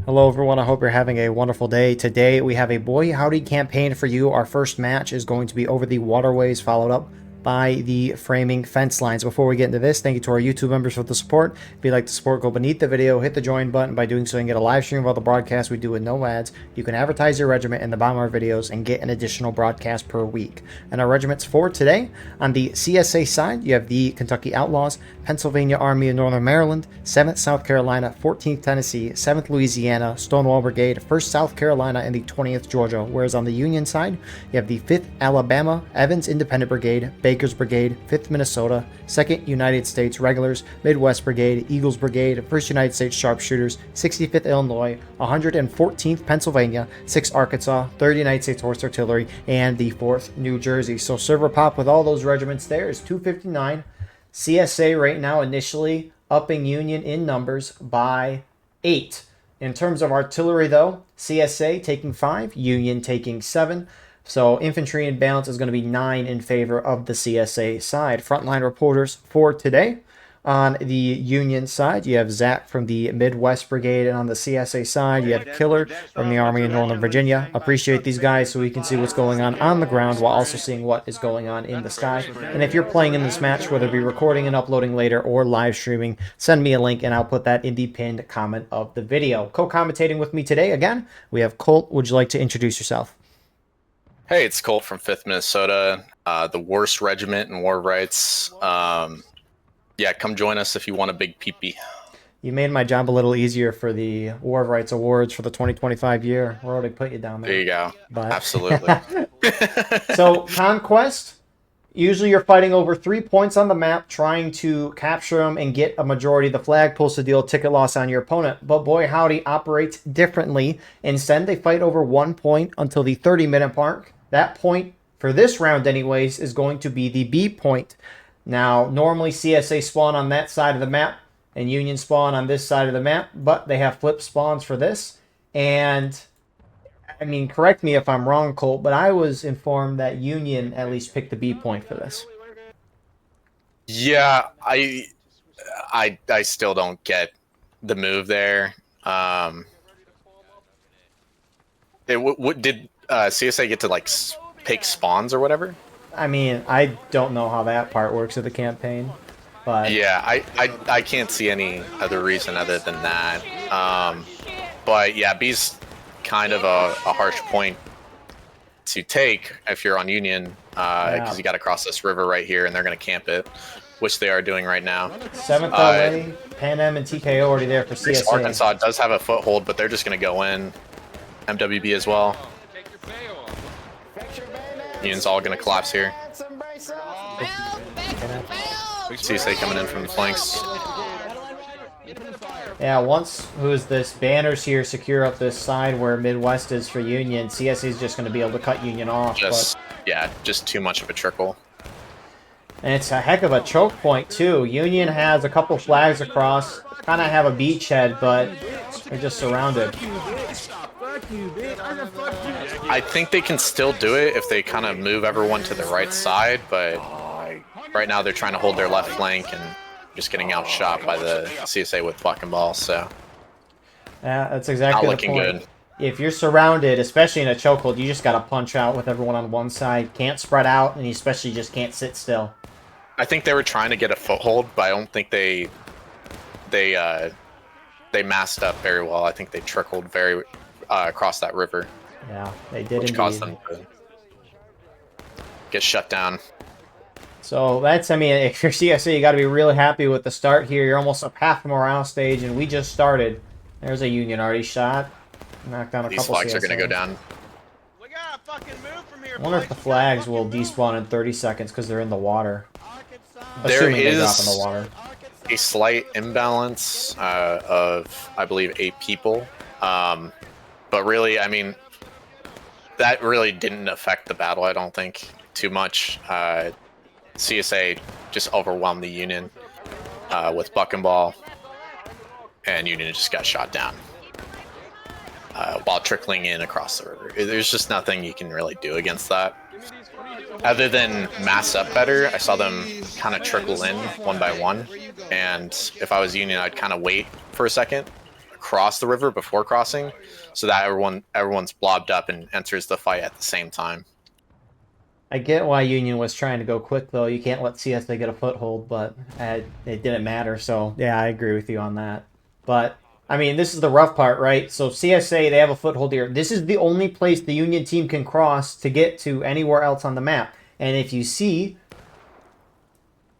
Hello everyone, I hope you're having a wonderful day. Today we have a Boy Howdy campaign for you. Our first match is going to be over the Waterways, followed up by the framing fence lines. Before we get into this, thank you to our YouTube members for the support. If you'd like to support, go beneath the video, hit the join button. By doing so, you can get a live stream of all the broadcasts we do with no ads. You can advertise your regiment in the bottom of our videos and get an additional broadcast per week. And our regiments for today, on the CSA side, you have the Kentucky Outlaws, Pennsylvania Army of Northern Maryland, 7th South Carolina, 14th Tennessee, 7th Louisiana, Stonewall Brigade, 1st South Carolina, and the 20th Georgia. Whereas on the Union side, you have the 5th Alabama, Evans Independent Brigade, Baker's Brigade, 5th Minnesota, 2nd United States Regulars, Midwest Brigade, Eagles Brigade, 1st United States Sharpshooters, 65th Illinois, 114th Pennsylvania, 6th Arkansas, 3rd United States Horse Artillery, and the 4th New Jersey. So server pop with all those regiments there is 259. CSA right now initially upping Union in numbers by 8. In terms of artillery though, CSA taking 5, Union taking 7. So infantry and balance is going to be 9 in favor of the CSA side. Frontline reporters for today. On the Union side, you have Zach from the Midwest Brigade, and on the CSA side, you have Killer from the Army of Northern Virginia. Appreciate these guys so we can see what's going on the ground while also seeing what is going on in the sky. And if you're playing in this match, whether it be recording and uploading later or live streaming, send me a link and I'll put that in the pinned comment of the video. Co-commentating with me today, again, we have Colt. Would you like to introduce yourself? Hey, it's Colt from 5th Minnesota, the worst regiment in war rights. Yeah, come join us if you want a big peepee. You made my job a little easier for the War of Rights Awards for the 2025 year. We're already put you down there. There you go. But... Absolutely. So, Conquest, usually you're fighting over 3 points on the map, trying to capture them and get a majority of the flag pulls to deal ticket loss on your opponent. But Boy Howdy operates differently. Instead, they fight over 1 point until the 30-minute mark. That point, for this round anyways, is going to be the B point. Now, normally CSA spawn on that side of the map and Union spawn on this side of the map, but they have flip spawns for this. And, I mean, correct me if I'm wrong, Colt, but I was informed that Union at least picked the B point for this. Yeah, I still don't get the move there. Did CSA get to, like, pick spawns or whatever? I mean, I don't know how that part works of the campaign, but yeah, I can't see any other reason other than that. But yeah, B's kind of a harsh point to take if you're on Union, because you got to cross this river right here, and they're going to camp it, which they are doing right now. 7th LA, Pan Am, and TKO already there for CSA. Arkansas does have a foothold, but they're just going to go in. MWB as well. Union's all going to collapse here. CSA coming in from the flanks. Yeah, once who's this banners here secure up this side where Midwest is for Union, CSA is just going to be able to cut Union off. Yeah, just too much of a trickle. And it's a heck of a choke point too. Union has a couple flags across, kind of have a beachhead, but they're just surrounded. I think they can still do it if they kind of move everyone to the right side, but right now they're trying to hold their left flank and just getting outshot by the CSA with buck and ball, so... Yeah, that's exactly not the looking point. good. If you're surrounded, especially in a chokehold, you just got to punch out with everyone on one side. Can't spread out, and you especially just can't sit still. I think they were trying to get a foothold, but I don't think they masked up very well. I think they trickled very across that river. Yeah, they did, which caused them to get shut down. So that's, I mean, if you're CSA, you got to be really happy with the start here. You're almost up half the morale stage, and we just started. There's a Union already shot. Knocked down a couple These flags CSA. are going to go down. We gotta fucking move from here, I wonder if the flags will despawn in 30 seconds because they're in the water. There Assuming they drop is in the water. a slight imbalance of, I believe, 8 people. But really, I mean, that really didn't affect the battle, I don't think, too much. CSA just overwhelmed the Union with buck and ball, and Union just got shot down while trickling in across the river. There's just nothing you can really do against that. Other than mass up better, I saw them kind of trickle in one by one, and if I was Union, I'd kind of wait for a second cross the river before crossing, so that everyone's blobbed up and enters the fight at the same time. I get why Union was trying to go quick, though. You can't let CSA get a foothold, but it didn't matter. So, yeah, I agree with you on that. But, I mean, this is the rough part, right? So, CSA, they have a foothold here. This is the only place the Union team can cross to get to anywhere else on the map. And if you see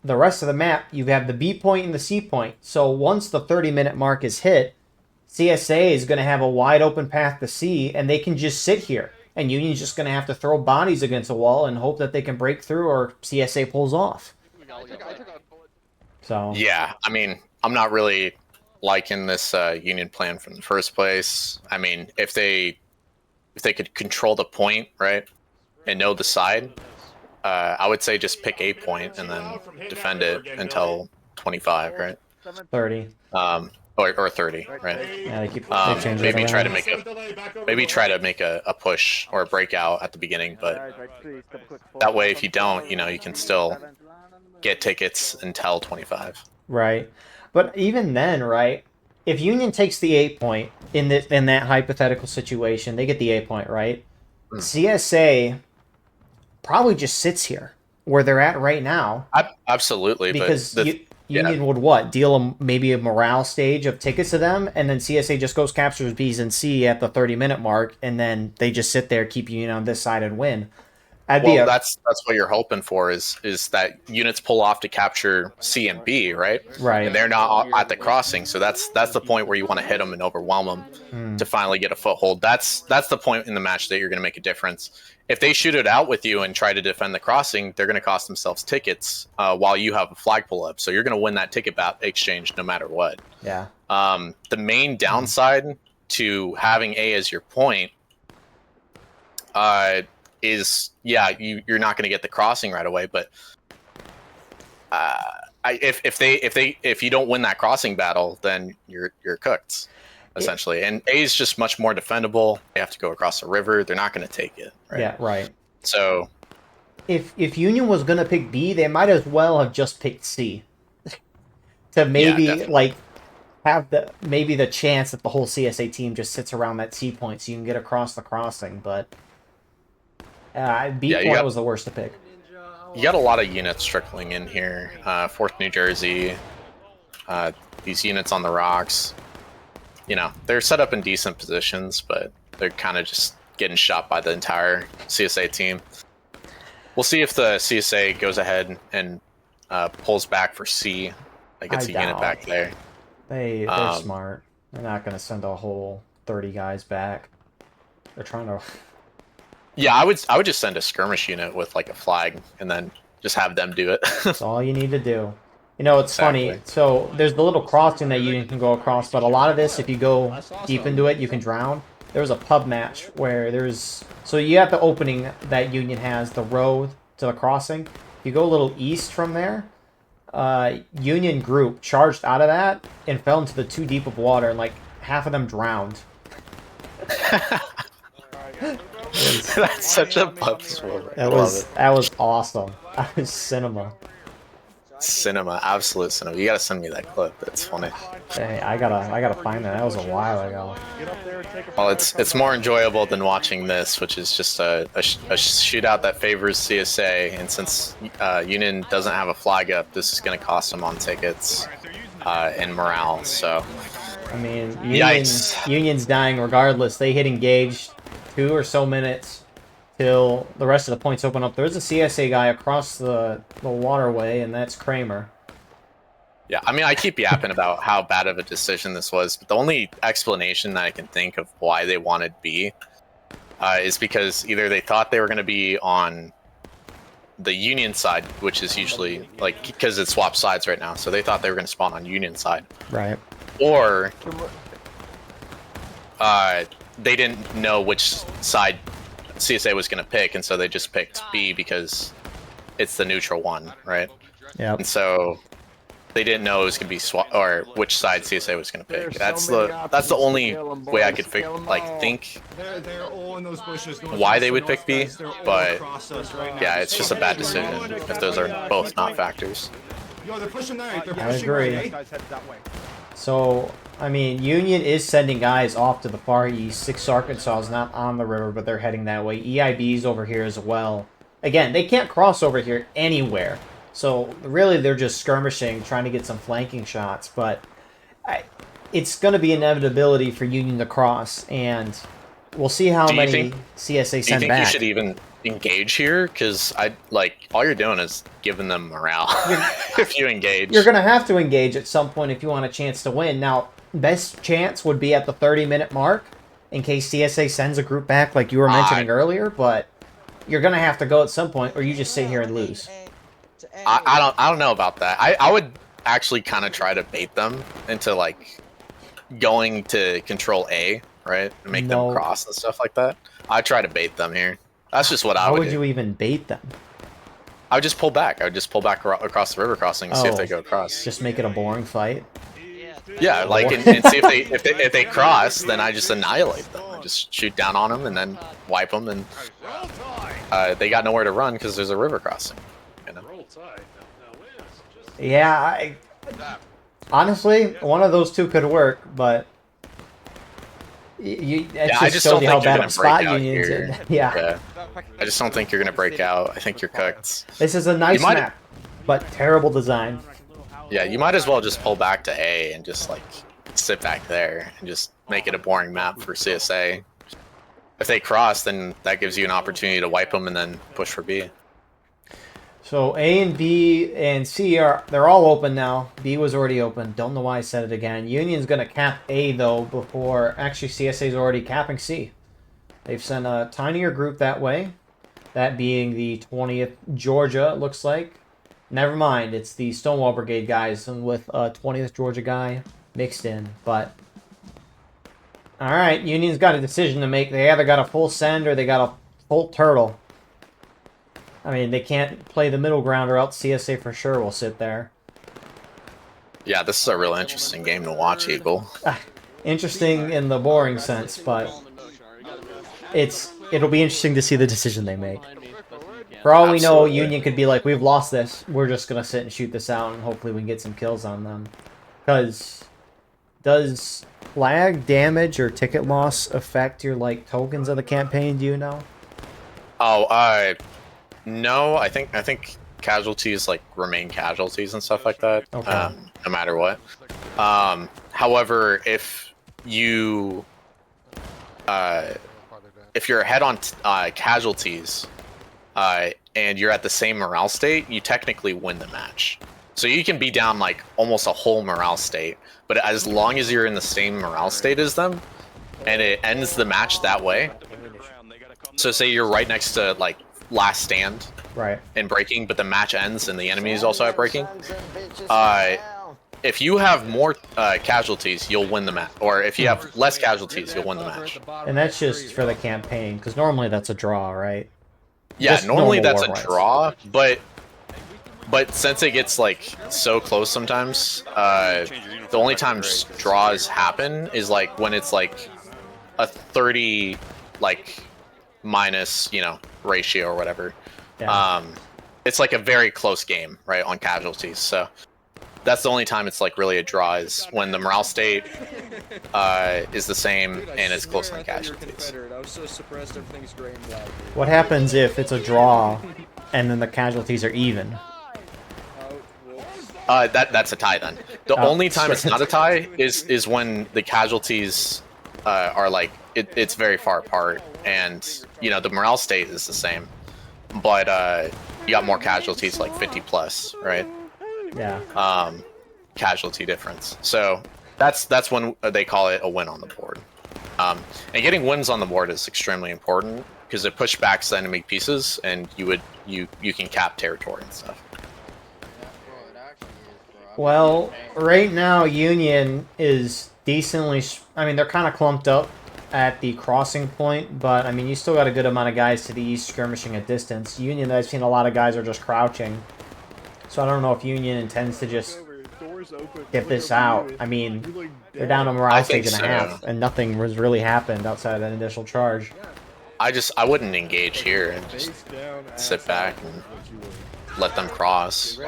the rest of the map, you have the B point and the C point. So, once the 30-minute mark is hit, CSA is going to have a wide open path to C, and they can just sit here. And Union's just going to have to throw bodies against a wall and hope that they can break through or CSA pulls off. So yeah, I mean, I'm not really liking this Union plan from the first place. I mean, if they could control the point, right, and know the side, I would say just pick a point and then defend it until 25, right? 30. Or 30, right? Yeah, they keep maybe try to make a push or a breakout at the beginning, but that way, if you don't, you know, you can still get tickets until 25. Right, but even then, right? If Union takes the 8 point in that hypothetical situation, they get the 8 point, right? CSA probably just sits here where they're at right now. Absolutely, because but Union would what? Deal them maybe a morale stage of tickets to them, and then CSA just goes captures B's and C at the 30-minute mark, and then they just sit there, keep Union on this side and win. That's what you're hoping for is that units pull off to capture C and B, right? Right. And they're not at the crossing, so that's the point where you want to hit them and overwhelm them to finally get a foothold. That's the point in the match that you're going to make a difference. If they shoot it out with you and try to defend the crossing, they're going to cost themselves tickets while you have a flag pull up. So you're going to win that ticket exchange no matter what. Yeah. The main downside to having A as your point is, you're not going to get the crossing right away. But if you don't win that crossing battle, then you're cooked. Essentially, and A is just much more defendable. They have to go across the river. They're not going to take it. Right? Yeah, right. So, if Union was going to pick B, they might as well have just picked C to maybe have the chance that the whole CSA team just sits around that C point, so you can get across the crossing. But B point was the worst to pick. You got a lot of units trickling in here. 4th New Jersey. These units on the rocks. You know, they're set up in decent positions, but they're kind of just getting shot by the entire CSA team. We'll see if the CSA goes ahead and pulls back for C. That gets a unit back there. They're smart. They're not going to send a whole 30 guys back. They're trying to... Yeah, I would just send a skirmish unit with like a flag and then just have them do it. That's all you need to do. You know, it's funny. So there's the little crossing that Union can go across, but a lot of this, if you go deep into it, you can drown. There was a pub match where so you have the opening that Union has, the road to the crossing. You go a little east from there. Union group charged out of that and fell into the too deep of water, and like half of them drowned. That's such a pub swim. That was awesome. That was cinema. Absolute cinema. You gotta send me that clip. It's funny. Hey, I gotta find that. That was a while ago. Well, it's more enjoyable than watching this, which is just a shootout that favors CSA. And since Union doesn't have a flag up, this is gonna cost them on tickets and morale. So, I mean, Union's dying regardless. They hit engaged 2 or so minutes till the rest of the points open up. There's a CSA guy across the waterway, and that's Kramer. Yeah, I mean, I keep yapping about how bad of a decision this was, but the only explanation that I can think of why they wanted B is because either they thought they were going to be on the Union side, which is usually, like, because it swaps sides right now, so they thought they were going to spawn on Union side. Right. Or they didn't know which side CSA was going to pick, and so they just picked B because it's the neutral one, right? Yeah. And so they didn't know it was going to be or which side CSA was going to pick. That's the only way I could think why they would pick B. But yeah, it's just a bad decision if those are both not factors. I agree. So I mean, Union is sending guys off to the far east. 6 Arkansas is not on the river, but they're heading that way. EIB's over here as well. Again, they can't cross over here anywhere. So, really, they're just skirmishing, trying to get some flanking shots. But it's going to be inevitability for Union to cross, and we'll see how many CSA send back. Do you think you should even engage here? Because all you're doing is giving them morale if you engage. You're going to have to engage at some point if you want a chance to win. Now, best chance would be at the 30-minute mark in case CSA sends a group back like you were mentioning earlier, but you're going to have to go at some point or you just sit here and lose. I don't know about that. I would actually kind of try to bait them into like going to control A, right? And make them cross and stuff like that. I'd try to bait them here. That's just what I would do. How would you even bait them? I would just pull back. I would just pull back across the river crossing and see if they go across. Just make it a boring fight? Yeah, like, and see if they cross, then I just annihilate them. I just shoot down on them and then wipe them, and they got nowhere to run because there's a river crossing. You know? Yeah, honestly, one of those two could work, but I just don't think you're going to break out here. Yeah. I just don't think you're going to break out. I think you're cooked. This is a nice map, but terrible design. Yeah, you might as well just pull back to A and just like sit back there and just make it a boring map for CSA. If they cross, then that gives you an opportunity to wipe them and then push for B. So A and B and C they're all open now. B was already open. Don't know why I said it again. Union's going to cap A though before actually CSA's already capping C. They've sent a tinier group that way. That being the 20th Georgia, it looks like. Never mind, it's the Stonewall Brigade guys and with a 20th Georgia guy mixed in. But alright, Union's got a decision to make. They either got a full send or they got a full turtle. I mean, they can't play the middle ground or else CSA for sure will sit there. Yeah, this is a real interesting game to watch, Eagle. Interesting in the boring sense, but it'll be interesting to see the decision they make. For all we know, Union could be like, we've lost this. We're just going to sit and shoot this out, and hopefully we can get some kills on them. Because does flag damage or ticket loss affect your tokens of the campaign? Do you know? Oh, no. I think casualties remain casualties and stuff like that. Okay. No matter what. However, if you're ahead on casualties. And you're at the same morale state, you technically win the match. So you can be down almost a whole morale state, but as long as you're in the same morale state as them, and it ends the match that way. So say you're right next to last stand, right, in breaking, but the match ends and the enemy is also at breaking. If you have more casualties, you'll win the match, or if you have less casualties, you'll win the match. And that's just for the campaign, because normally that's a draw, right? Yeah, Just normally normal that's a draw, but since it gets so close sometimes, the only time draws happen is when it's a 30 minus ratio or whatever. Yeah. It's a very close game, right, on casualties. So that's the only time it's really a draw, is when the morale state is the same and it's close on casualties. What happens if it's a draw and then the casualties are even? That's a tie then. The only time it's not a tie is when the casualties are it's very far apart, and the morale state is the same, but you got more casualties, 50 plus, right? Yeah. Casualty difference. So that's when they call it a win on the board. And getting wins on the board is extremely important because it pushbacks the enemy pieces, and you can cap territory and stuff. Well, right now Union is decently. I mean, they're kind of clumped up at the crossing point, but I mean, you still got a good amount of guys to the east skirmishing at distance. Union, I've seen a lot of guys are just crouching. So I don't know if Union intends to just get this out. I mean, they're down to morale stage and a half, and nothing has really happened outside of that initial charge. I wouldn't engage here and just sit back and let them cross.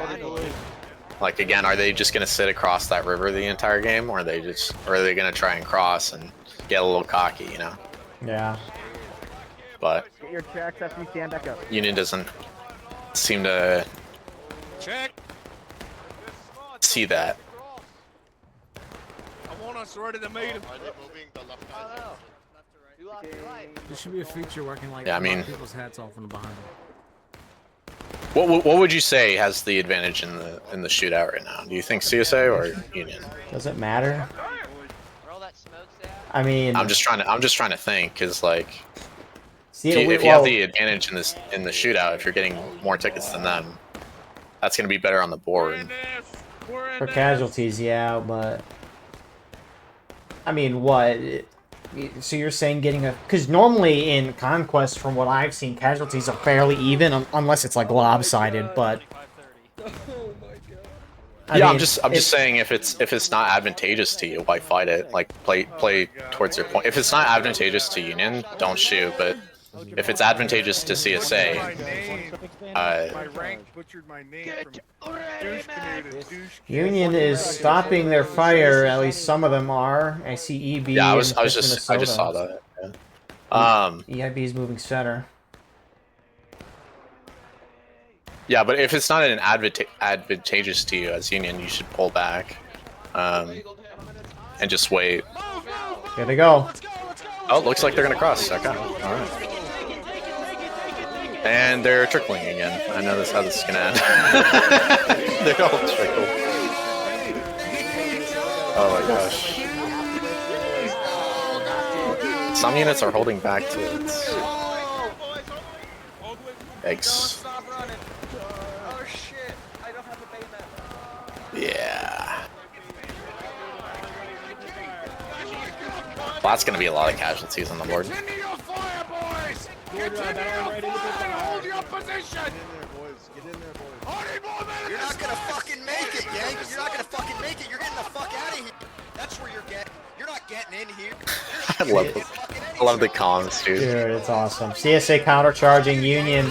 Like again, are they just gonna sit across that river the entire game, or are they gonna try and cross and get a little cocky, you know? Yeah. But Get your checks after you stand back up. Union doesn't seem to Check. see that. I want us ready to meet him. Are they moving the left guys? There should be a feature where I can like Yeah, I mean- knock people's hats off from behind. What would you say has the advantage in the shootout right now? Do you think CSA or Union? Does it matter? I mean, I'm just trying to think, because like see, if you have the advantage in the shootout, if you're getting more tickets than them, that's gonna be better on the board. for casualties, yeah, but I mean, what? So you're saying getting a... Because normally in Conquest, from what I've seen, casualties are fairly even, unless it's like lopsided, but... I Yeah, mean, I'm just saying if it's not advantageous to you, why fight it? Like play towards your point. If it's not advantageous to Union, don't shoot. But if it's advantageous to CSA, My rank butchered my name from douche canoe to douche. Union is stopping their fire, at least some of them are. I see EB yeah, I and just saw that. Yeah. EIB is moving center. Yeah, but if it's not an advantageous to you as Union, you should pull back, and just wait. Here they go. Oh, looks like they're gonna cross. Okay, all right. And they're trickling again. I know how this is gonna end. They're all trickle. Oh my gosh. Some units are holding back to it. Yikes. Oh shit! I don't have a bayonet. Yeah. Well, that's gonna be a lot of casualties on the board. Continue your fire, boys! Continue your fire! Hold your position! Get in there, boys. Get in there, boys. I need more men in You're this not gonna stuff. fucking make it, gang. You're not gonna fucking make it. You're getting the fuck out of here. That's where you're getting. You're not getting in here. I love the comms, dude. Dude, it's awesome. CSA countercharging Union.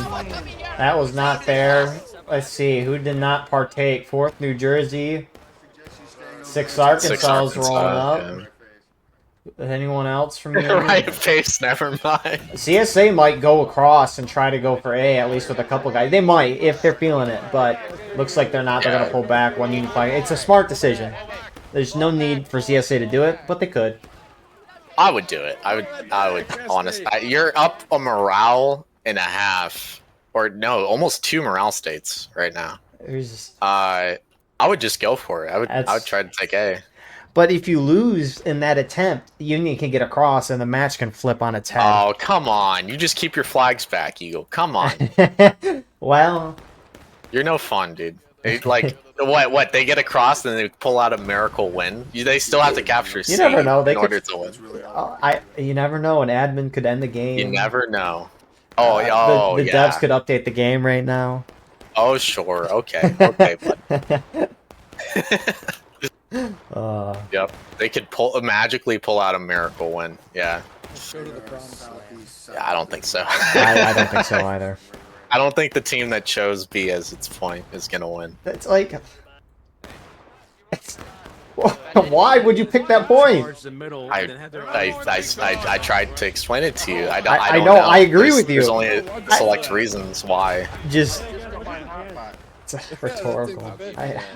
That was not fair. Let's see, who did not partake? 4th New Jersey. 6th Arkansas is rolling up. Anyone else from Union? Right face, never mind. CSA might go across and try to go for A, at least with a couple guys. They might, if they're feeling it, but looks like they're not. They're going to pull back one Union flag. It's a smart decision. There's no need for CSA to do it, but they could. I would do it. I would honestly. You're up a morale and a half, or no, almost 2 morale states right now. I would just go for it. I would try to take A. But if you lose in that attempt, Union can get across and the match can flip on its head. Oh, come on. You just keep your flags back, Eagle. Come on. Well, You're no fun, dude. Like, what? They get across and they pull out a miracle win? They still have to capture C you never know. They in order to win. you never know. An admin could end the game. You never know. Oh, the yeah. devs could update the game right now. Oh, sure. Okay. Okay, bud. Yep. They could magically pull out a miracle win. Yeah. Yeah, I don't think so. I don't think so either. I don't think the team that chose B as its point is gonna win. It's like, why would you pick that point? I tried to explain it to you. I don't know. I agree with you. There's only select reasons why. Just it's rhetorical.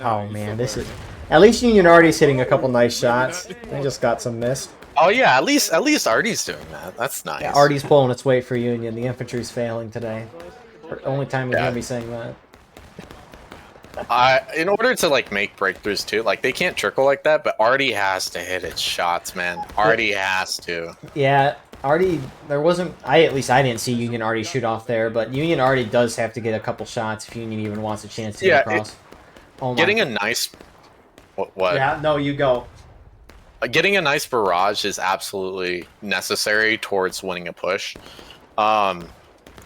Oh man, this is. At least Union Arty's hitting a couple nice shots. They just got some missed. Oh yeah, at least Arty's doing that. That's nice. Yeah, Arty's pulling its weight for Union. The infantry's failing today. Only time we're gonna be saying that. In order to like make breakthroughs too, like they can't trickle like that, but Arty has to hit its shots, man. Arty has to. Yeah, Arty. There wasn't. At least I didn't see Union Arty shoot off there, but Union Arty does have to get a couple shots if Union even wants a chance to get across. Getting a nice. What? Yeah. No, you go. Getting a nice barrage is absolutely necessary towards winning a push.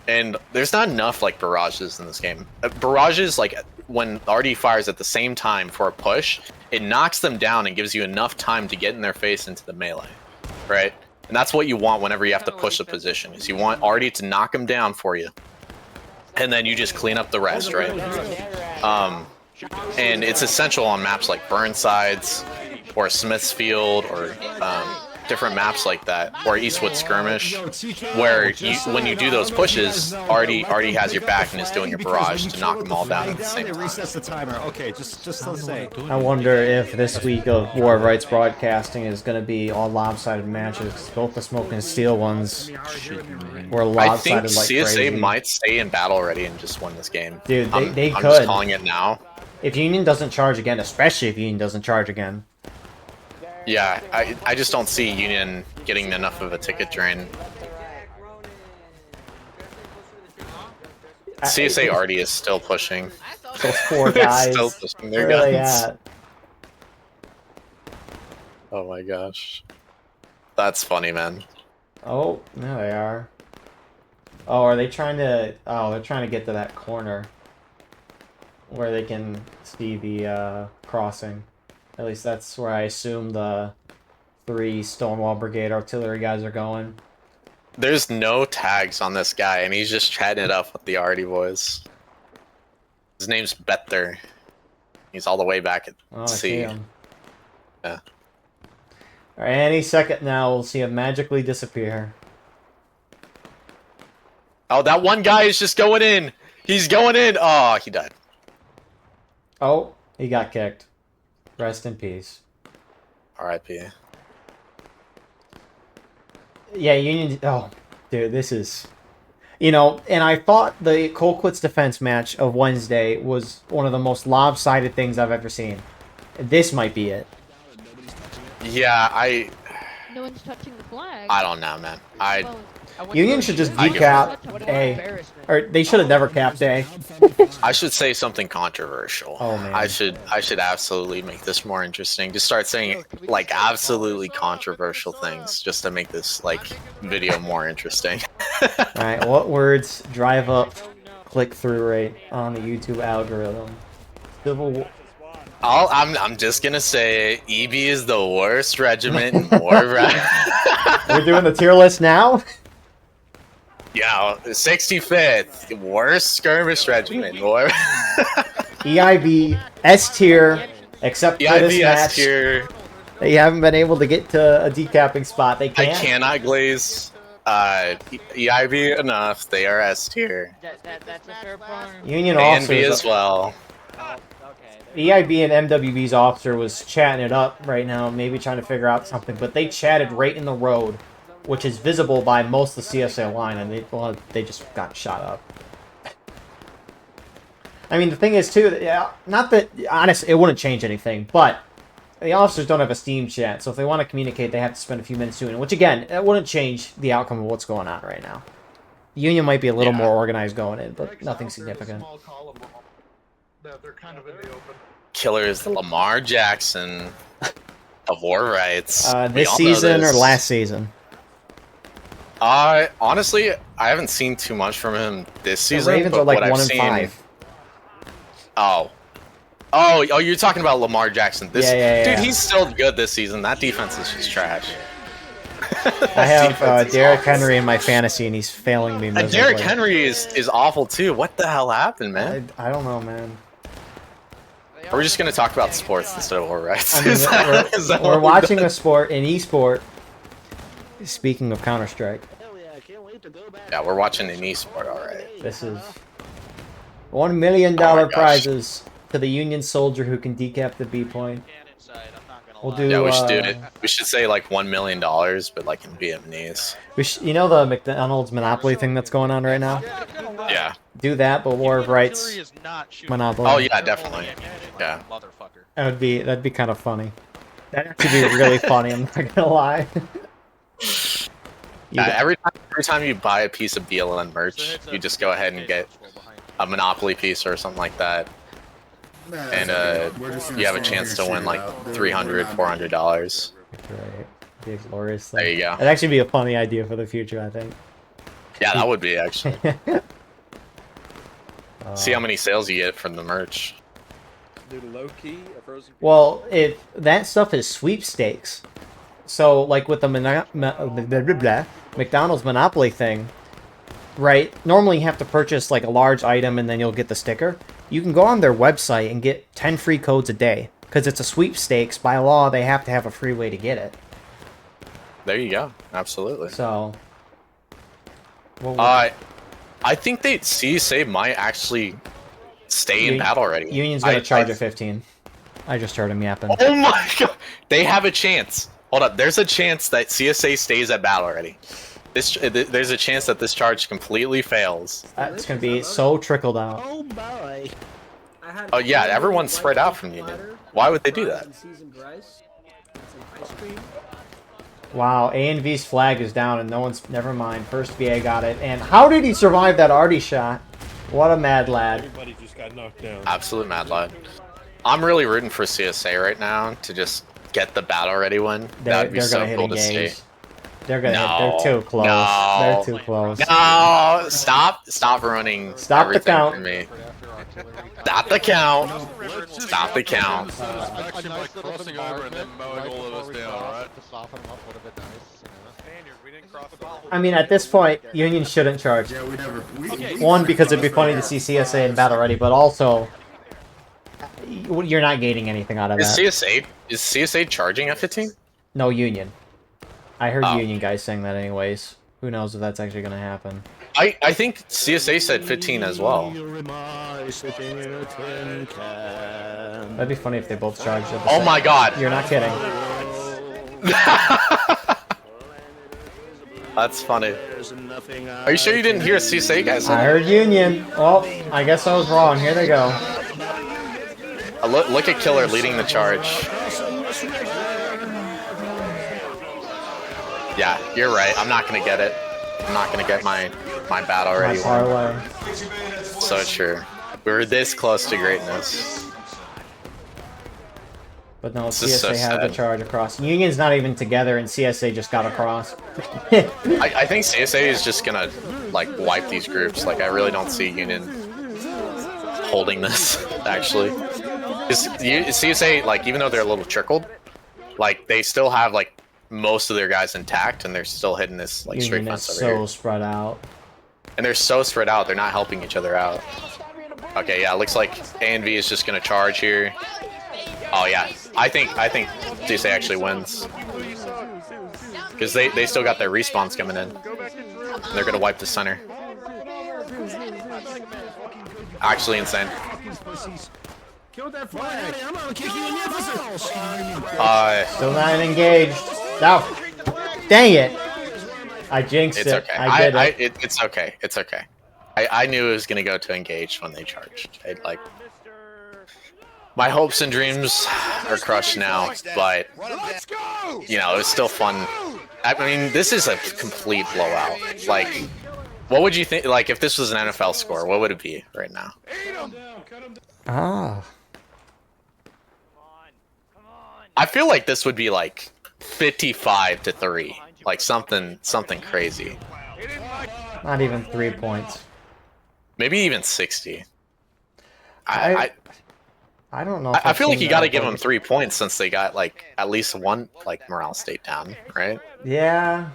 And there's not enough like barrages in this game. Barrages, like when Arty fires at the same time for a push, it knocks them down and gives you enough time to get in their face into the melee, right? And that's what you want whenever you have to push a position. Is you want Arty to knock them down for you, and then you just clean up the rest, right? and it's essential on maps like Burnsides or Smithsfield or different maps like that, or Eastwood Skirmish, where when you do those pushes, Artie has your back and is doing a barrage to knock them all down at the same time. Recess the timer. Okay, just let's say. I wonder if this week of War of Rights broadcasting is going to be all lopsided matches. Both the Smoke and Steel ones were I think lopsided like CSA crazy. might stay in battle already and just win this game. Dude, they I'm could. just calling it now. If Union doesn't charge again, especially if Union doesn't charge again. Yeah, I just don't see Union getting enough of a ticket drain. CSA Artie is still pushing. Those poor They're guys. still pushing their Where are they guns. at? Oh my gosh. That's funny, man. Oh, there they are. Oh, are they trying to... Oh, they're trying to get to that corner where they can see the crossing. At least that's where I assume the 3 Stonewall Brigade artillery guys are going. There's no tags on this guy, and he's just chatting it up with the Artie boys. His name's Better. He's all the way back at Oh, I C. see him. Yeah. Alright, any second now we'll see him magically disappear. Oh, that one guy is just going in. He's going in. Oh, he died. Oh, he got kicked. Rest in peace. R.I.P. Yeah, Union... Oh, dude, this is... You know, and I thought the Colquitt's defense match of Wednesday was one of the most lopsided things I've ever seen. This might be it. Yeah, No one's touching the flag. I don't know, man. Union should just I give decap A. Or they should have never capped A. I should say something controversial. Oh, man. I should absolutely make this more interesting. Just start saying like absolutely controversial things just to make this like video more interesting. Alright, what words drive up click-through rate on the YouTube algorithm? Civil War... I'm just gonna say EB is the worst regiment in War. We're doing the tier list now? Yeah, 65th worst skirmish regiment. War. EIB S tier, except for this EIB match. S tier. They haven't been able to get to a decapping spot. They I can't. cannot glaze EIB enough. They are S tier. That's a fair point. Union And B officers. as well. EIB and MWB's officer was chatting it up right now, maybe trying to figure out something, but they chatted right in the road, which is visible by most of the CSA line, and they just got shot up. I mean, the thing is, too, yeah, not that, honestly, it wouldn't change anything, but the officers don't have a Steam chat, so if they want to communicate, they have to spend a few minutes doing it, which, again, that wouldn't change the outcome of what's going on right now. Union might be a little more organized going in, but nothing significant. They're kind of in the open. Killer is the Lamar Jackson of War Rights. We This all know season or this. last season? Honestly, I haven't seen too much from him this The season. Ravens but are like what 1 I've and seen, 5. Oh, you're talking about Lamar Jackson. This Yeah. dude, he's still good this season. That defense is just trash. I have defense is Derrick awful. Henry in my fantasy, and he's failing me miserably. Derrick Henry is awful too. What the hell happened, man? I don't know, man. Are we just gonna talk about sports instead of War Rights? I mean, Is that we're what we've watching done? a sport, an e-sport. Speaking of Counter-Strike, Yeah, we're watching an esport, all right. this is $1 million Oh my gosh. prizes to the Union soldier who can decap the B point. We'll do. Yeah, we should do it. We should say like $1 million, but like in Vietnamese. You know the McDonald's Monopoly thing that's going on right now? Yeah. Do that, but War of Rights Monopoly. Oh yeah, definitely. Yeah. That'd be kind of funny. That'd actually be really funny. I'm not gonna lie. Every time you buy a piece of BLN merch, you just go ahead and get a Monopoly piece or something like that, and you have a chance to win like $300, $400. Right. The glorious thing. There you go. That'd actually be a funny idea for the future, I think. Yeah, that would be actually. See how many sales you get from the merch. Dude, low key, a frozen. Well, that stuff is sweepstakes. So, like with the McDonald's Monopoly thing, right? Normally you have to purchase like a large item and then you'll get the sticker. you can go on their website and get 10 free codes a day. Because it's a sweepstakes. By law, they have to have a free way to get it. There you go. Absolutely. So... I think CSA might actually stay in battle already. Union's gonna charge at 15. I just heard him yapping. Oh my god! They have a chance. Hold up. There's a chance that CSA stays at battle already. There's a chance that this charge completely fails. It's gonna be so trickled out. Oh boy. Oh yeah, everyone's spread out from Union. Why would they do that? Wow, A and V's flag is down and no one's... Never mind. First VA got it. And how did he survive that arty shot? What a mad lad. Everybody just got knocked down. Absolute mad lad. I'm really rooting for CSA right now to just get the battle ready win. That'd be so cool to see. They're gonna hit. They're too close. No. They're too close. No! Stop ruining Stop the count. for me. Stop the count. Stop the count. Actually, by crossing over and then mowing all of us down, alright? I mean, at this point, Union shouldn't charge. One, because it'd be funny to see CSA in battle ready, but also, you're not gaining anything out of that. Is CSA charging at 15? No, Union. I heard Union guys saying that anyways. Who knows if that's actually going to happen. I think CSA said 15 as well. That'd be funny if they both charged at the Oh same my god! You're not kidding. That's funny. Are you sure you didn't hear CSA guys? I heard Union. Well, I guess I was wrong. Here they go. Look at Killer leading the charge. Yeah, you're right. I'm not gonna get it. I'm not gonna get my battle ready. My parlay. So true. We were this close to greatness. But no, This is so CSA had the sad. charge across. Union's not even together, and CSA just got across. I think CSA is just gonna like wipe these groups. Like I really don't see Union holding this actually. Because CSA, like even though they're a little trickled, like they still have like most of their guys intact, and they're still hitting this like straight Union is fence over so here. spread out. And they're so spread out, they're not helping each other out. Okay, yeah, it looks like A and V is just gonna charge here. Oh yeah, I think CSA actually wins. Because they still got their respawns coming in. And they're gonna wipe the center. Actually insane. Killed that flag. I'm gonna kick you in your balls. Still not engaged. No. Dang it. I jinxed It's it. okay. I did it. It's okay. It's okay. I knew it was gonna go to engage when they charged. Like my hopes and dreams are crushed now, but you know, it was still fun. I mean, this is a complete blowout. Like, what would you think? Like, if this was an NFL score, what would it be right now? Ah. I feel like this would be like 55-3, like something crazy. Not even 3 points. Maybe even 60. I don't know. I feel like you got to give them 3 points since they got like at least one like morale state down, right? Yeah.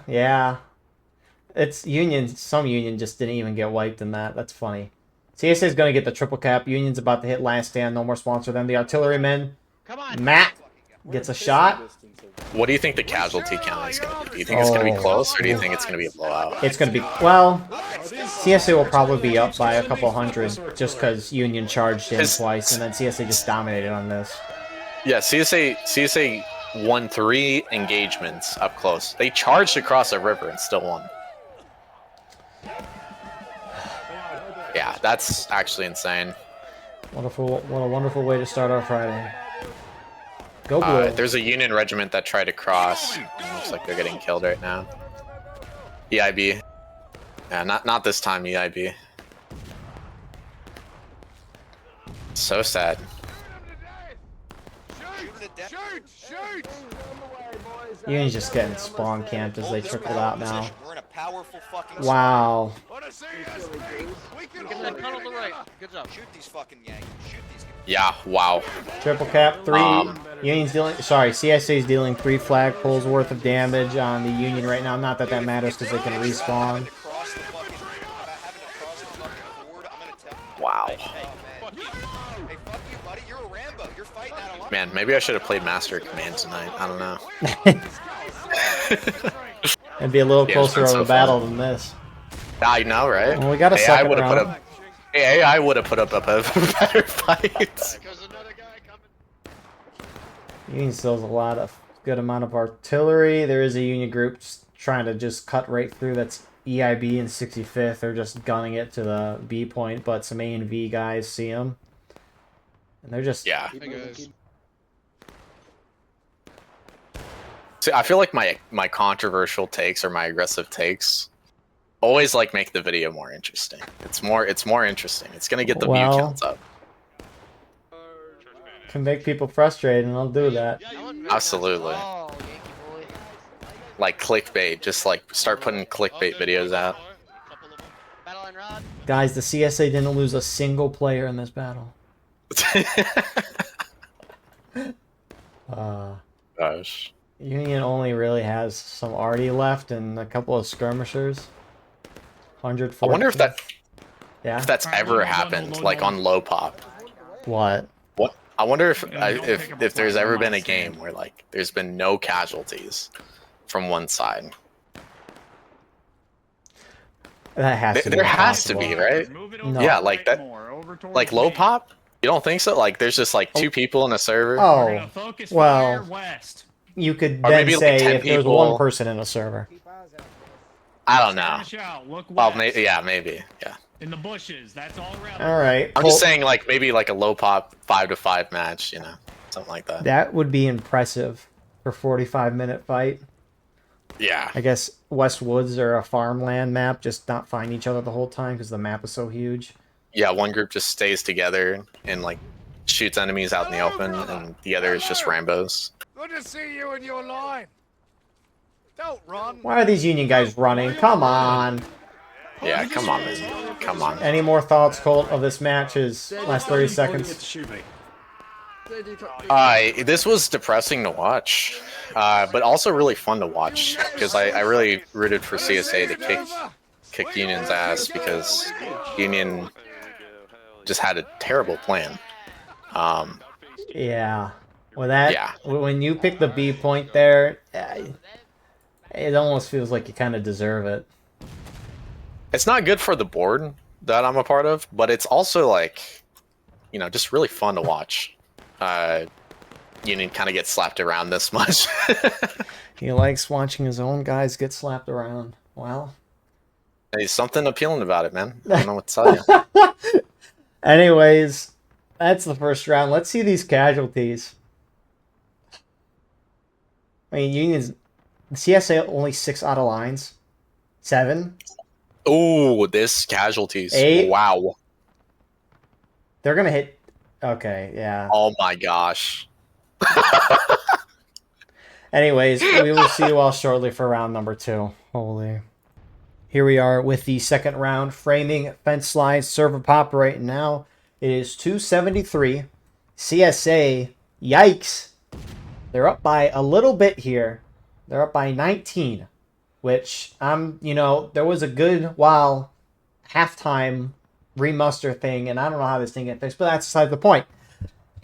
It's Union. Some Union just didn't even get wiped in that. That's funny. CSA is going to get the triple cap. Union's about to hit last stand. No more sponsor than the artillerymen. Come on. Matt gets a shot. What do you think the casualty count is going to be? Do you think it's going to be close, or do you think it's going to be a blowout? It's going to be... Well, CSA will probably be up by a couple hundred just because Union charged in twice, and then CSA just dominated on this. Yeah, CSA won 3 engagements up close. They charged across a river and still won. Yeah, that's actually insane. What a wonderful way to start our Friday. Go blue. There's a Union regiment that tried to cross. Looks like they're getting killed right now. EIB. Yeah, not this time, EIB. So sad. Union's just getting spawn camped as they trickled out now. We're in a powerful fucking Wow. Good job. Shoot these fucking Yankees. Shoot these. Yeah, wow. Triple cap, 3. Union's dealing... Sorry, CSA's dealing 3 flagpoles worth of damage on the Union right now. Not that that matters because they can respawn. Wow. Man, maybe I should have played Master Command tonight. I don't know. It'd be a little Yeah, it's closer been of so a battle fun. than this. I know, right? Well, we got a AI second would have put round. up. AI would have put up a better fight. Union still has a lot of good amount of artillery. There is a Union group trying to just cut right through. That's EIB and 65th. They're just gunning it to the B point, but some A and V guys see them. And they're just... Yeah. See, I feel like my controversial takes or my aggressive takes always like make the video more interesting. It's more interesting. It's gonna get the view counts up. Can make people frustrated, and I'll do that. Absolutely. Like clickbait, just like start putting clickbait videos out. Guys, the CSA didn't lose a single player in this battle. Gosh. Union only really has some arty left and a couple of skirmishers. 114. I wonder if Yeah. if that's ever happened, like on low pop. What? What? I wonder if there's ever been a game where like there's been no casualties from one side. That has to be There has to possible. be, right? No. Yeah, like that. Like low pop? You don't think so? Like there's just like 2 people in a server? Oh, well, you could Or then maybe, like, say 10 if there's people. one person in a server. I don't know. Well, yeah, maybe. Yeah. In the bushes, that's all around. All right. I'm just saying, like maybe like a low pop 5-5 match, you know, something like that. That would be impressive for 45-minute fight. Yeah. I guess West Woods are a farmland map, just not find each other the whole time because the map is so huge. Yeah, one group just stays together and like shoots enemies out in the open, and the other is just Rambos. Good to see you in your line. Don't run. Why are these Union guys running? Come on. Yeah, come on, man. Come on. Any more thoughts, Colt, of this match? Is last 30 seconds. This was depressing to watch, but also really fun to watch because I really rooted for CSA to kick Union's ass because Union just had a terrible plan. Yeah. Well, that. Yeah. When you pick the B point there, it almost feels like you kind of deserve it. It's not good for the board that I'm a part of, but it's also like, you know, just really fun to watch. Union kind of get slapped around this much. He likes watching his own guys get slapped around. Well. There's something appealing about it, man. I don't know what to tell you. Anyways, that's the first round. Let's see these casualties. I mean, Union's CSA only 6 out of lines. 7. Ooh, this casualties. 8. Wow. They're gonna hit. Okay, yeah. Oh my gosh. Anyways, we will see you all shortly for round number 2. Holy. Here we are with the second round. Framing Fenclines server pop right now. It is 273. CSA, yikes. They're up by a little bit here. They're up by 19. Which, you know, there was a good while halftime remuster thing, and I don't know how this thing gets fixed, but that's beside the point.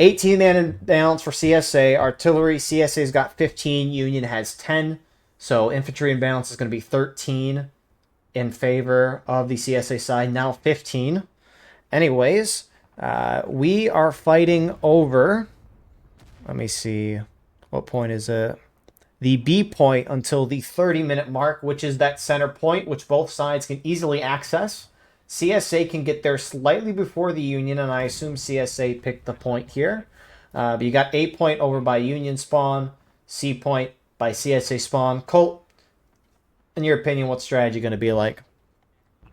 18 man imbalance for CSA. Artillery, CSA's got 15. Union has 10. So infantry imbalance is going to be 13 in favor of the CSA side. Now 15. Anyways, we are fighting over... Let me see. What point is it? The B point until the 30-minute mark, which is that center point, which both sides can easily access. CSA can get there slightly before the Union, and I assume CSA picked the point here. But you got A point over by Union spawn, C point by CSA spawn. Colt, in your opinion, what's strategy going to be like?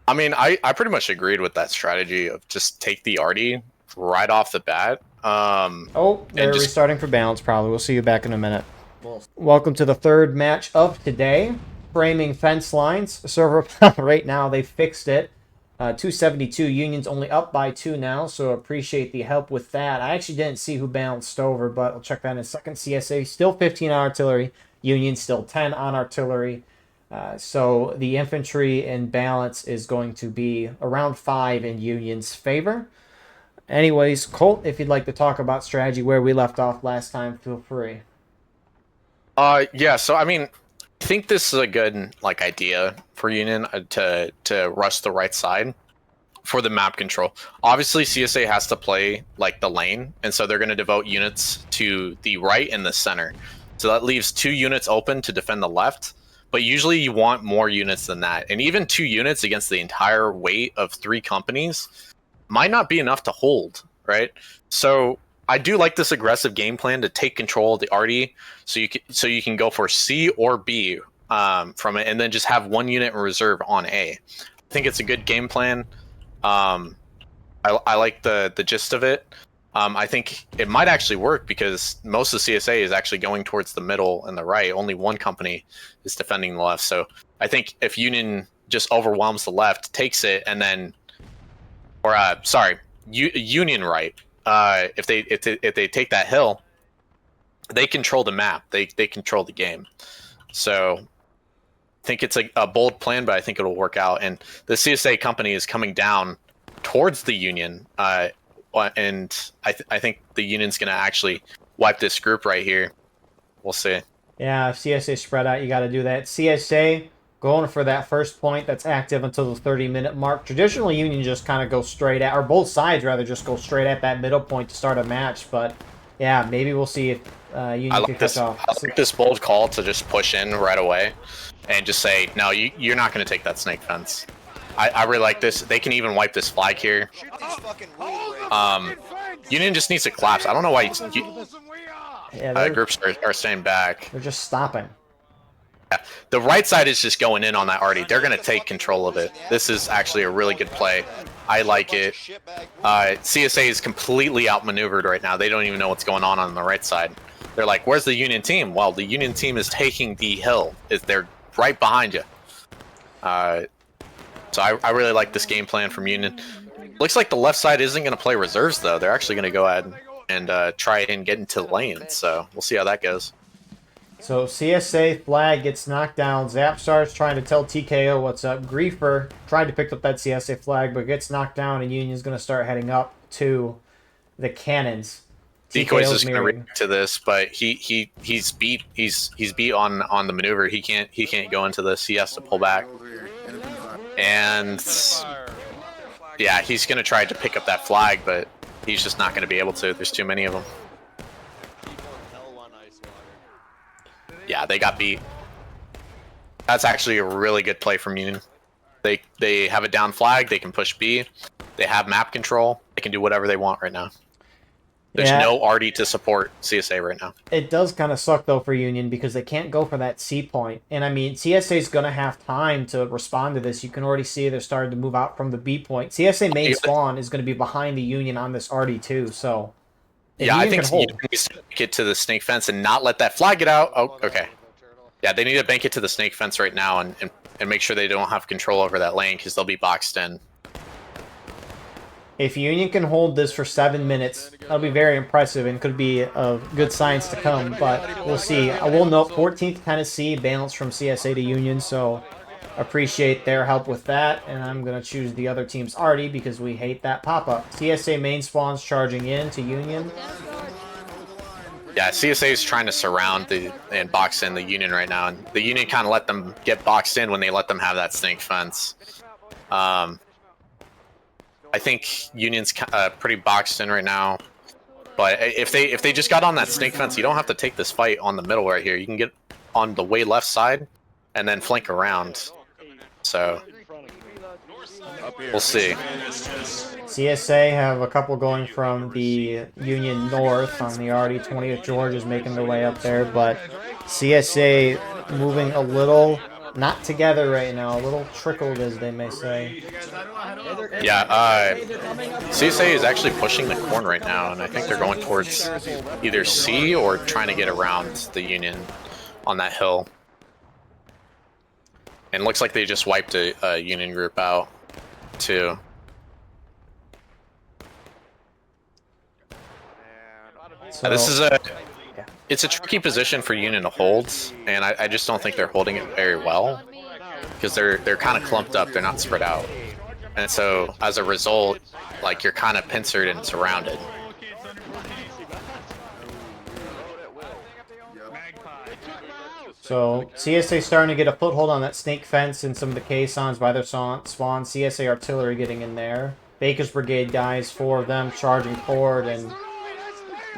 I mean, I pretty much agreed with that strategy of just take the arty right off the bat. They're restarting for balance probably. We'll see you back in a minute. Welcome to the third match of today. Framing Fenclines. Server right now, they fixed it. 272. Union's only up by 2 now, so appreciate the help with that. I actually didn't see who balanced over, but I'll check that in a second. CSA still 15 on artillery. Union still 10 on artillery. So the infantry in balance is going to be around 5 in Union's favor. Anyways, Colt, if you'd like to talk about strategy where we left off last time, feel free. Yeah. So I mean, I think this is a good like idea for Union to rush the right side for the map control. Obviously, CSA has to play like the lane, and so they're going to devote units to the right and the center. So that leaves 2 units open to defend the left. But usually you want more units than that, and even 2 units against the entire weight of 3 companies might not be enough to hold, right? So I do like this aggressive game plan to take control of the arty, so you can go for C or B from it, and then just have 1 unit in reserve on A. I think it's a good game plan. I like the gist of it. I think it might actually work because most of the CSA is actually going towards the middle and the right. Only 1 company is defending the left. So I think if Union just overwhelms the left, takes it, and then, or Union right. If they take that hill, they control the map. They control the game. So I think it's a bold plan, but I think it'll work out. And the CSA company is coming down towards the Union, and I think the Union's going to actually wipe this group right here. We'll see. Yeah, if CSA spread out, you got to do that. CSA going for that first point that's active until the 30-minute mark. Traditionally, Union just kind of go straight at, or both sides rather, just go straight at that middle point to start a match. But yeah, maybe we'll see if Union can catch off. I like this bold call to just push in right away and just say, no, you're not going to take that snake fence. I really like this. They can even wipe this flag here. Union just needs to collapse. I don't know why groups are staying back. They're just stopping. Yeah. The right side is just going in on that arty. They're going to take control of it. This is actually a really good play. I like it. CSA is completely outmaneuvered right now. They don't even know what's going on the right side. They're like, where's the Union team? Well, the Union team is taking the hill. They're right behind you. So I really like this game plan from Union. Looks like the left side isn't going to play reserves, though. They're actually going to go ahead and try and get into the lane. So we'll see how that goes. So CSA flag gets knocked down. Zap starts trying to tell TKO what's up. Griefer tried to pick up that CSA flag, but gets knocked down, and Union's going to start heading up to the cannons. Decoys is going to react to this, but he's beat on the maneuver. He can't go into this. He has to pull back. And yeah, he's going to try to pick up that flag, but he's just not going to be able to. There's too many of them. Yeah, they got beat. That's actually a really good play from Union. They have a down flag. They can push B. They have map control. They can do whatever they want right now. There's no arty to support CSA right now. It does kind of suck, though, for Union because they can't go for that C point. And, I mean, CSA is going to have time to respond to this. You can already see they're starting to move out from the B point. CSA main spawn is going to be behind the Union on this arty, too. So, yeah, I think Union needs to get to the snake fence and not let that flag get out. Oh, okay. Yeah, they need to bank it to the snake fence right now and make sure they don't have control over that lane because they'll be boxed in. If Union can hold this for 7 minutes, that'll be very impressive and could be of good signs to come, but we'll see. I will note 14th Tennessee balanced from CSA to Union, so appreciate their help with that, and I'm going to choose the other team's arty because we hate that pop-up. CSA main spawns charging in to Union. Yeah, CSA is trying to surround and box in the Union right now, and the Union kind of let them get boxed in when they let them have that snake fence. I think Union's pretty boxed in right now, but if they just got on that snake fence, you don't have to take this fight on the middle right here. You can get on the way left side and then flank around. So we'll see. CSA have a couple going from the Union north on the arty. 20th George is making their way up there, but CSA moving a little not together right now, a little trickled, as they may say. Yeah, CSA is actually pushing the corn right now, and I think they're going towards either C or trying to get around the Union on that hill. And it looks like they just wiped a Union group out, too. So, this is it's a tricky position for Union to hold, and I just don't think they're holding it very well because they're kind of clumped up. They're not spread out. And so as a result, like you're kind of pincered and surrounded. So CSA starting to get a foothold on that snake fence and some of the caissons by their spawn. CSA artillery getting in there. Baker's Brigade guys, 4 of them charging forward, and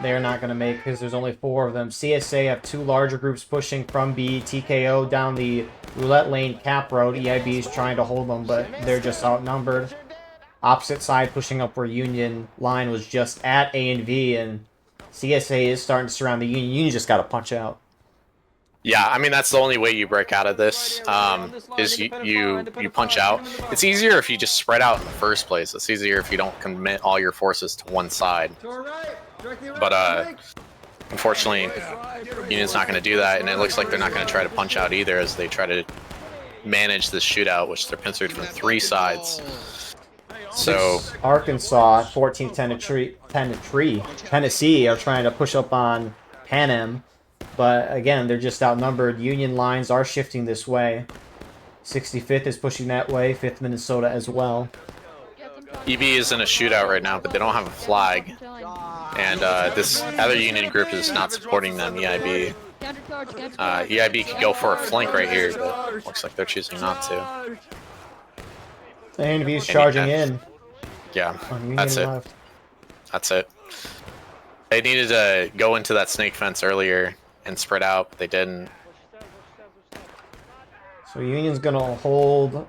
they're not going to make because there's only 4 of them. CSA have 2 larger groups pushing from B. TKO down the roulette lane cap road. EIB is trying to hold them, but they're just outnumbered. Opposite side pushing up where Union line was just at A and V, and CSA is starting to surround the Union. Union just got to punch out. Yeah, I mean that's the only way you break out of this. Is you punch out. It's easier if you just spread out in the first place. It's easier if you don't commit all your forces to one side. But unfortunately, Union's not going to do that, and it looks like they're not going to try to punch out either as they try to manage this shootout, which they're pincered from 3 sides. So Arkansas 14-10 Tennessee are trying to push up on Panem. But again, they're just outnumbered. Union lines are shifting this way. 65th is pushing that way. 5th Minnesota as well. EB is in a shootout right now, but they don't have a flag. And this other Union group is not supporting them, EIB. EIB could go for a flank right here, but looks like they're choosing not to. A&V is charging in. Yeah, that's it. Left. That's it. They needed to go into that snake fence earlier and spread out, but they didn't. So Union's gonna hold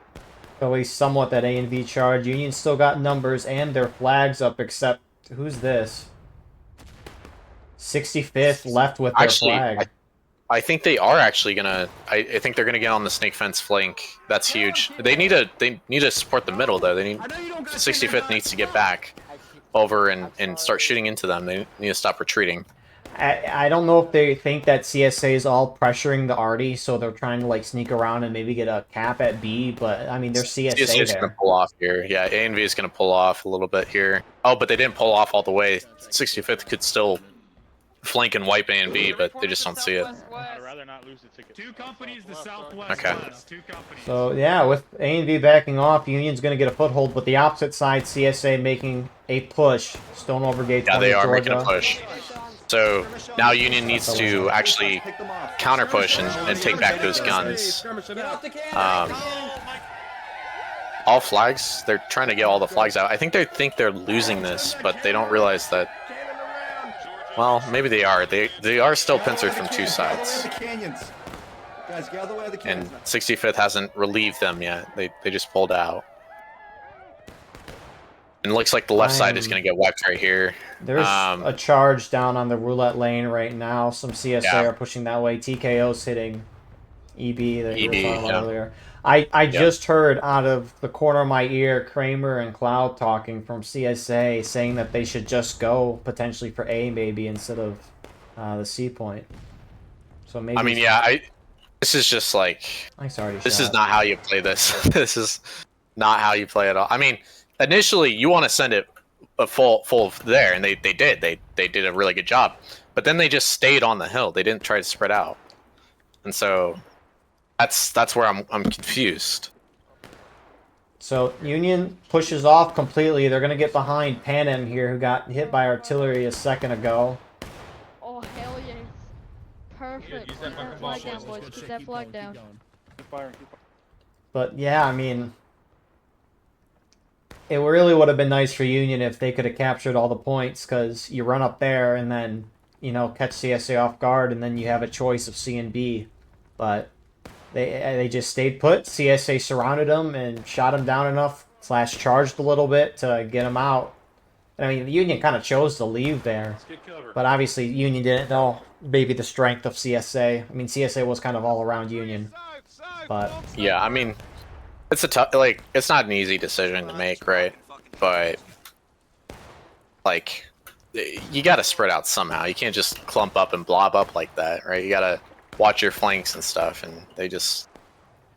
at least somewhat that A&V charge. Union still got numbers and their flags up, except who's this? 65th left with their flag. I think they are actually gonna. I think they're gonna get on the snake fence flank. That's huge. They need to support the middle though. They need 65th needs to get back over and start shooting into them. They need to stop retreating. I don't know if they think that CSA is all pressuring the Arty, so they're trying to like sneak around and maybe get a cap at B, but I mean they're CSA is there. Gonna pull off here. Yeah, A&V is gonna pull off a little bit here. Oh, but they didn't pull off all the way. 65th could still flank and wipe A&V, but they just don't see it. I'd rather not lose the ticket. 2 companies to southwest. Okay. 2 companies. So yeah, with A&V backing off, Union's gonna get a foothold, but the opposite side, CSA making a push. Stonewall Brigade. Yeah, they are Georgia. making a push. So now Union needs to actually counter push and take back those guns. All flags, they're trying to get all the flags out. I think they're losing this, but they don't realize that. Well, maybe they are. They are still pincered from 2 sides. And 65th hasn't relieved them yet. They just pulled out. And it looks like the left side is going to get wiped right here. There's a charge down on the roulette lane right now. Some CSA are pushing that way. TKO's hitting EB that you were talking about earlier. I just heard out of the corner of my ear Kramer and Cloud talking from CSA saying that they should just go potentially for A maybe instead of the C point. So maybe. I mean, this is just like. This is not how you play this. This is not how you play at all. I mean, initially you want to send it a full there, and they did. They did a really good job, but then they just stayed on the hill. They didn't try to spread out, and so. That's where I'm confused. So Union pushes off completely. They're gonna get behind Panem here, who got hit by artillery a second ago. Oh hell yes! Perfect. Keep that flag down, boys. Keep that flag down. But yeah, I mean, it really would have been nice for Union if they could have captured all the points, because you run up there and then catch CSA off guard, and then you have a choice of C and B, but. They just stayed put. CSA surrounded them and shot them down enough, /charged a little bit to get them out. I mean, the Union kind of chose to leave there. But obviously, Union didn't know maybe the strength of CSA. I mean, CSA was kind of all around Union. But yeah, I mean, it's a tough, it's not an easy decision to make, right? But, you got to spread out somehow. You can't just clump up and blob up like that, right? You got to watch your flanks and stuff, and they just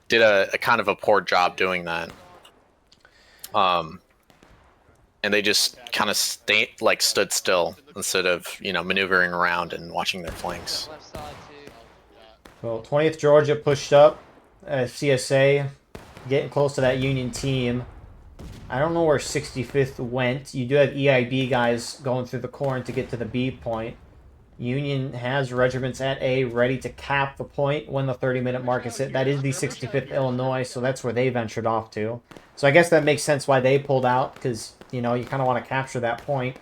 did a kind of a poor job doing that. And they just kind of stood still instead of maneuvering around and watching their flanks. Well, 20th Georgia pushed up. CSA getting close to that Union team. I don't know where 65th went. You do have EIB guys going through the corn to get to the B point. Union has regiments at A ready to cap the point when the 30-minute mark is hit. That is the 65th Illinois, so that's where they ventured off to. So I guess that makes sense why they pulled out, because, you know, you kind of want to capture that point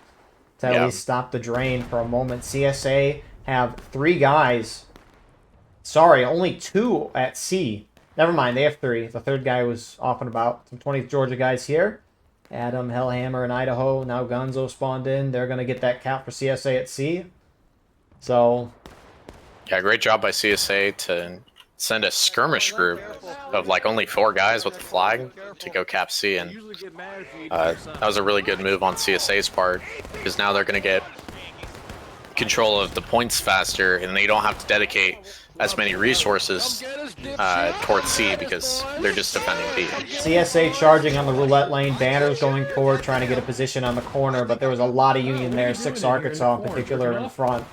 to at least stop the drain for a moment. CSA have 3 guys. Sorry, only 2 at C. Never mind, they have 3. The 3rd guy was off and about. Some 20th Georgia guys here. Adam, Hellhammer, and Idaho. Now Gonzo spawned in. They're going to get that cap for CSA at C. So... yeah, great job by CSA to send a skirmish group of like only 4 guys with a flag to go cap C, and that was a really good move on CSA's part, because now they're going to get control of the points faster, and they don't have to dedicate as many resources towards C because they're just defending B. CSA charging on the roulette lane. Banners going forward, trying to get a position on the corner, but there was a lot of Union there. 6 Arkansas in particular in front.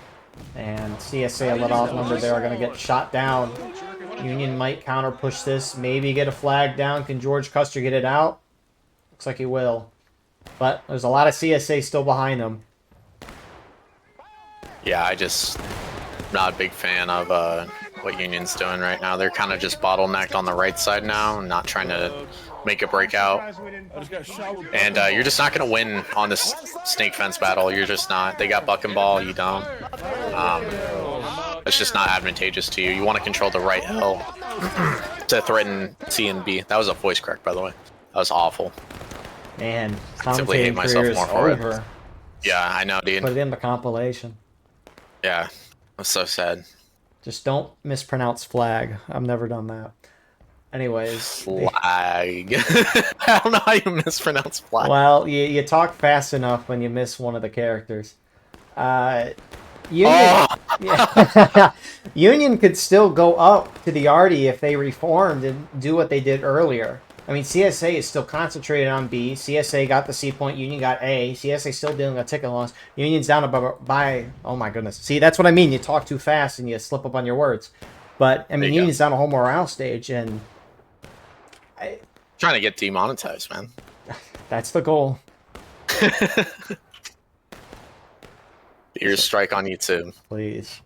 And CSA a little outnumbered. They are going to get shot down. Union might counter push this. Maybe get a flag down. Can George Custer get it out? Looks like he will. But there's a lot of CSA still behind them. Yeah, not a big fan of what Union's doing right now. They're kind of just bottlenecked on the right side now, and not trying to make a breakout. And you're just not going to win on this snake fence battle. You're just not. They got buck and ball, you don't. It's just not advantageous to you. You want to control the right hill to threaten C and B. That was a voice crack, by the way. That was awful. Man, I simply hate myself more for it. Yeah, I know, dude. Put it in the compilation. Yeah, that's so sad. Just don't mispronounce flag. I've never done that. Anyways. Flag. I don't know how you mispronounce flag. Well, you talk fast enough when you miss one of the characters. Union, Union could still go up to the Arty if they reformed and do what they did earlier. I mean, CSA is still concentrated on B. CSA got the C point. Union got A. CSA still dealing a ticket loss. Union's down by oh my goodness. See, that's what I mean. You talk too fast and you slip up on your words. But, I mean, Union's down a whole morale stage, and... trying to get demonetized, man. That's the goal. Ears strike on YouTube. Please.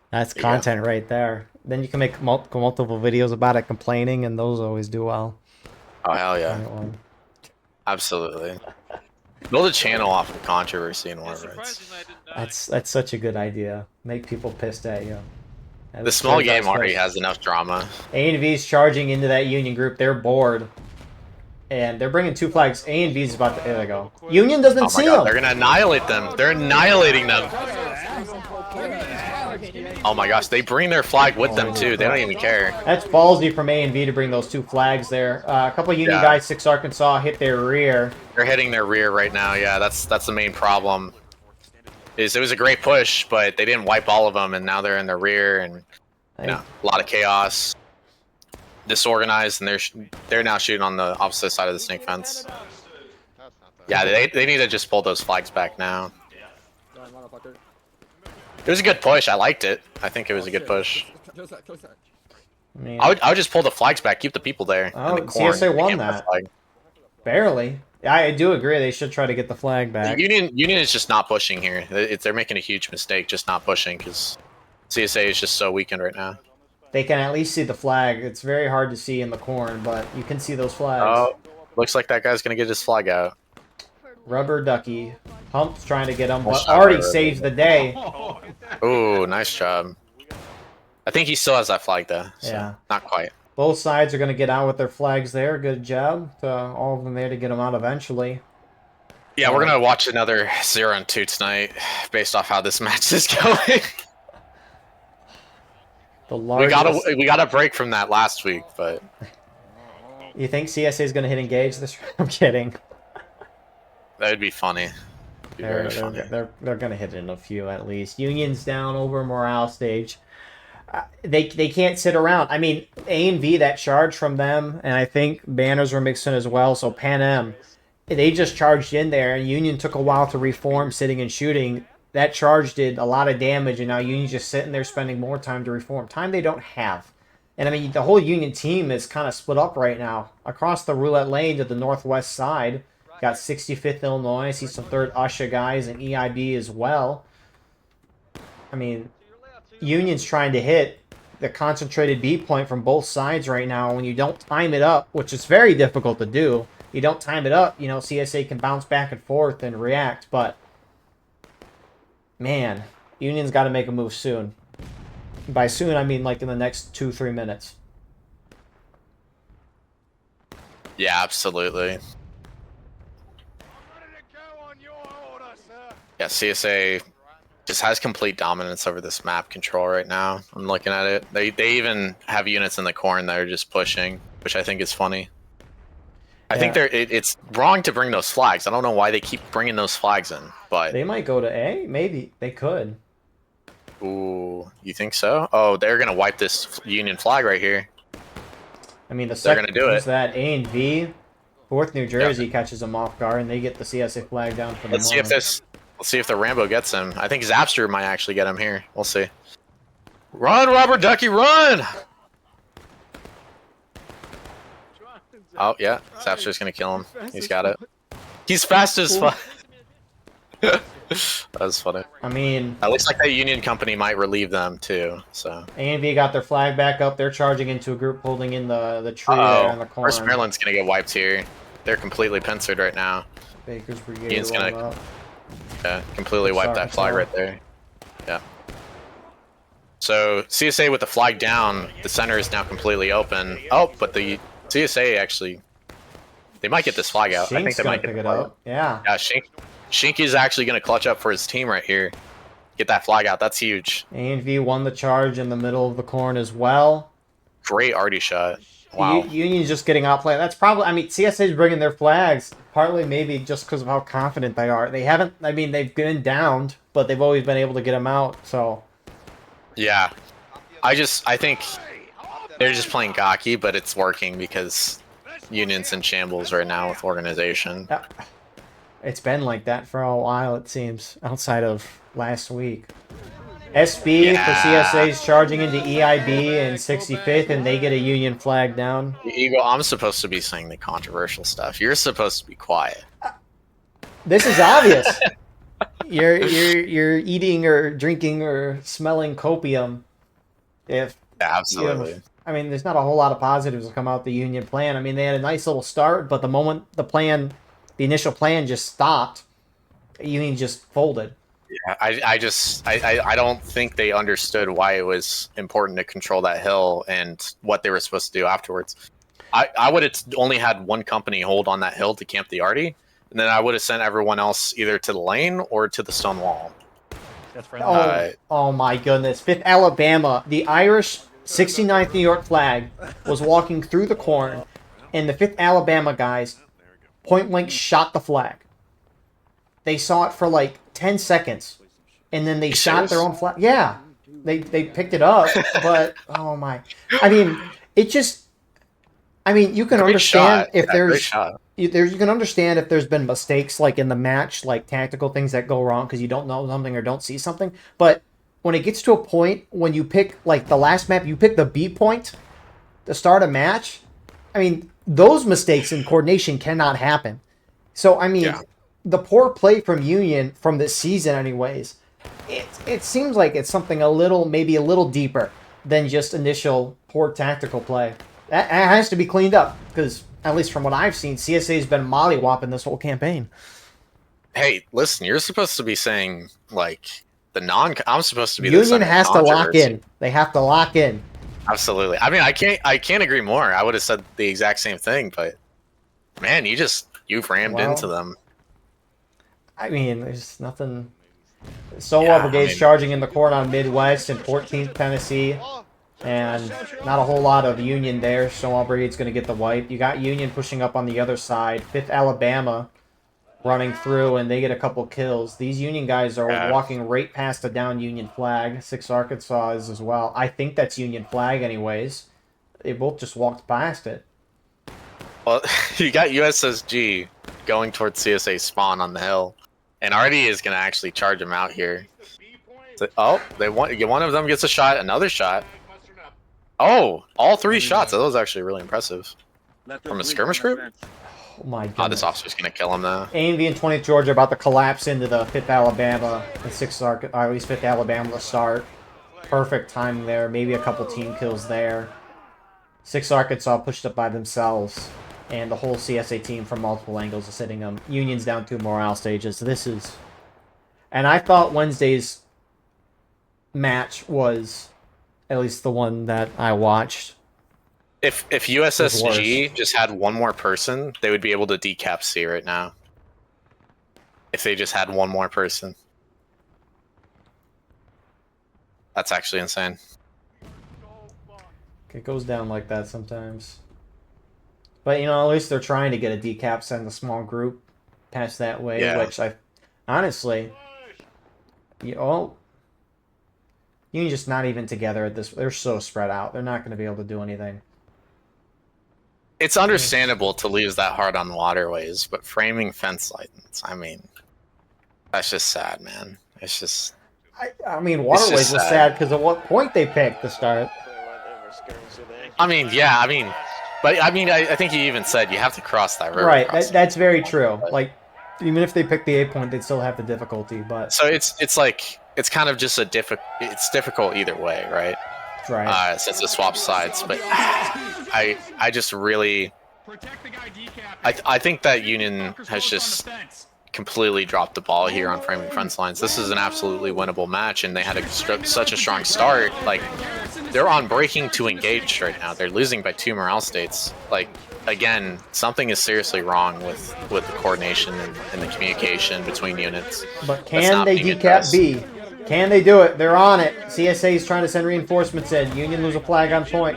That's content right there. Then you can make multiple videos about it complaining, and those always do well. Oh, hell yeah. Absolutely. Build a channel off of controversy and Waterways. That's such a good idea. Make people pissed at you. The small game already has enough drama. A and V's charging into that Union group. They're bored. And they're bringing 2 flags. A and V's about to... There they go. Union doesn't see them. They're going to annihilate them. They're annihilating them. Oh my gosh, they bring their flag with them too. They don't even care. That's ballsy from A and V to bring those 2 flags there. A couple of Union guys, 6 Arkansas, hit their rear. They're hitting their rear right now. Yeah, that's the main problem. It was a great push, but they didn't wipe all of them, and now they're in the rear, and you know, a lot of chaos, disorganized, and they're now shooting on the opposite side of the snake fence. Yeah, they need to just pull those flags back now. It was a good push. I liked it. I think it was a good push. I would just pull the flags back, keep the people there. Oh, CSA won that. Barely. I do agree. They should try to get the flag back. Union is just not pushing here. They're making a huge mistake just not pushing because CSA is just so weakened right now. They can at least see the flag. It's very hard to see in the corn, but you can see those flags. Oh, looks like that guy's going to get his flag out. Rubber ducky. Hump's trying to get him, but already saves the day. Ooh, nice job. I think he still has that flag though. So yeah. Not quite. Both sides are going to get out with their flags there. Good job to all of them there to get them out eventually. Yeah, we're going to watch another 0-2 tonight based off how this match is going. We got a break from that last week, but... You think CSA is going to hit engage this round? I'm kidding. That would be funny. They're going to hit it in a few at least. Union's down over morale stage. They can't sit around. I mean, A and V, that charge from them, and I think banners were mixed in as well, so Pan Am, they just charged in there, and Union took a while to reform, sitting and shooting. That charge did a lot of damage, and now Union's just sitting there spending more time to reform. Time they don't have. And I mean, the whole Union team is kind of split up right now. Across the roulette lane to the northwest side, got 65th Illinois. I see some 3rd Usha guys and EIB as well. I mean, Union's trying to hit the concentrated B point from both sides right now. When you don't time it up, which is very difficult to do, you don't time it up, you know, CSA can bounce back and forth and react. But, man, Union's got to make a move soon. By soon, I mean like in the next 2-3 minutes. Yeah, absolutely. Yeah, CSA just has complete dominance over this map control right now. I'm looking at it. They even have units in the corn that are just pushing, which I think is funny. I think it's wrong to bring those flags. I don't know why they keep bringing those flags in, but they might go to A. Maybe they could. Ooh, you think so? Oh, they're gonna wipe this Union flag right here. I mean, they're gonna do it. That A and V, 4th New Jersey catches them off guard, and they get the CSA flag down for the Let's see if the Rambo gets him. I think Zapster might actually get him here. We'll see. Run, Robert Ducky, run! Oh yeah, Zapster's gonna kill him. He's got it. He's fast as fuck. That was funny. I mean, it looks like that Union company might relieve them too. So A and V got their flag back up. They're charging into a group holding in the tree there in the corner. First Maryland's gonna get wiped here. They're completely pincered right now. Baker's Brigade Union's gonna completely wipe that flag right there. Yeah. So CSA with the flag down, the center is now completely open. Oh, but the CSA actually, they might get this flag out. I think they might get it out. Yeah. Yeah, Shink is actually going to clutch up for his team right here. Get that flag out. That's huge. A and V won the charge in the middle of the corn as well. Great arty shot. Wow. Union's just getting outplayed. That's probably, I mean, CSA's bringing their flags, partly maybe just because of how confident they are. They haven't, I mean, they've been downed, but they've always been able to get them out, so. Yeah. I think they're just playing cocky, but it's working because Union's in shambles right now with organization. Yeah. It's been like that for a while, it seems, outside of last week. SB for CSA's charging into EIB and 65th, and they get a Union flag down. Eagle, I'm supposed to be saying the controversial stuff. You're supposed to be quiet. This is obvious. You're eating or drinking or smelling copium. Absolutely. I mean, there's not a whole lot of positives that come out the Union plan. I mean, they had a nice little start, but the moment the initial plan just stopped, Union just folded. Yeah, I don't think they understood why it was important to control that hill and what they were supposed to do afterwards. I would have only had one company hold on that hill to camp the arty, and then I would have sent everyone else either to the lane or to the stone wall. That's friendly. Oh my goodness. 5th Alabama, the Irish 69th New York flag was walking through the corn, and the 5th Alabama guys point blank shot the flag. They saw it for like 10 seconds, and then they shot their own flag. Yeah, they picked it up, but oh my. I mean, it just, I mean, you can understand if there's, you can understand if there's been mistakes like in the match, like tactical things that go wrong because you don't know something or don't see something. But when it gets to a point when you pick, like the last map, you pick the B point to start a match, I mean, those mistakes in coordination cannot happen. So, I mean, the poor play from Union from this season anyways, it seems like it's something maybe a little deeper than just initial poor tactical play. That has to be cleaned up because, at least from what I've seen, CSA's been mollywhopping this whole campaign. Hey, listen, you're supposed to be saying, like, I'm supposed to be Union has to lock in. They have to lock in. Absolutely. I mean, I can't agree more. I would have said the exact same thing, but man, you've rammed into them. I mean, there's nothing. Stonewall Brigade's charging in the corn on Midwest and 14th Tennessee, and not a whole lot of Union there. Stonewall Brigade's going to get the wipe. You got Union pushing up on the other side. 5th Alabama running through, and they get a couple kills. These Union guys are walking right past the down Union flag. 6th Arkansas is as well. I think that's Union flag anyways. They both just walked past it. Well, you got USSG going towards CSA spawn on the hill, and Artie is going to actually charge him out here. So, one of them gets a shot, another shot. Oh, all 3 shots. That was actually really impressive. From a skirmish group? Oh my Oh, god. this officer's gonna kill him now. AMV and 20th Georgia about to collapse into the 5th Alabama and 6th at least 5th Alabama to start. Perfect timing there. Maybe a couple team kills there. 6th Arkansas pushed up by themselves, and the whole CSA team from multiple angles is hitting them. Union's down 2 morale stages. This is... And I thought Wednesday's match was at least the one that I watched. If USSG just had 1 more person, they would be able to decap C right now. If they just had 1 more person. That's actually insane. It goes down like that sometimes. But, you know, at least they're trying to get a decap, send a small group past that way, Yeah. which I... Honestly... Union's just not even together at this... They're so spread out. They're not going to be able to do anything. It's understandable to lose that hard on Waterways, but framing Fenclines, I mean, that's just sad, man. It's just... I mean, Waterways was sad because of what point they picked to start. I mean, yeah, I mean... But, I mean, I think you even said you have to cross that river. Right, that's very true. Like, even if they picked the A point, they'd still have the difficulty, but... So it's like... It's kind of just it's difficult either way, right? Right. Since it swaps sides, but I just really... I think that Union has just completely dropped the ball here on framing Fenclines. This is an absolutely winnable match, and they had such a strong start. Like, they're on breaking to engage right now. They're losing by 2 morale states. Like, again, something is seriously wrong with the coordination and the communication between units. But can they decap B? Can they do it? They're on it. CSA is trying to send reinforcements in. Union lose a flag on point.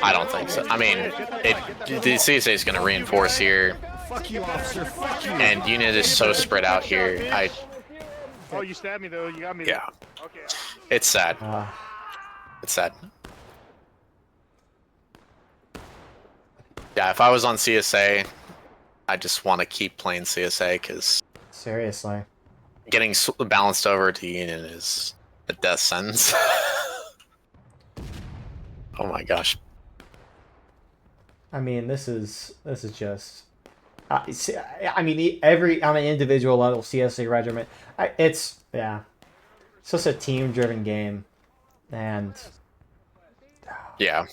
I don't think so. I mean, the CSA is going to reinforce here. Fuck you, officer. Fuck you. And Union is so spread out here. Oh, you stabbed me though. You got me. Yeah. Okay. It's sad. It's sad. Yeah, if I was on CSA, I just want to keep playing CSA because... Seriously. Getting balanced over to Union is a death sentence. Oh my gosh. I mean, this is just... I mean, every on an individual level, CSA regiment, it's just a team-driven game, and yeah,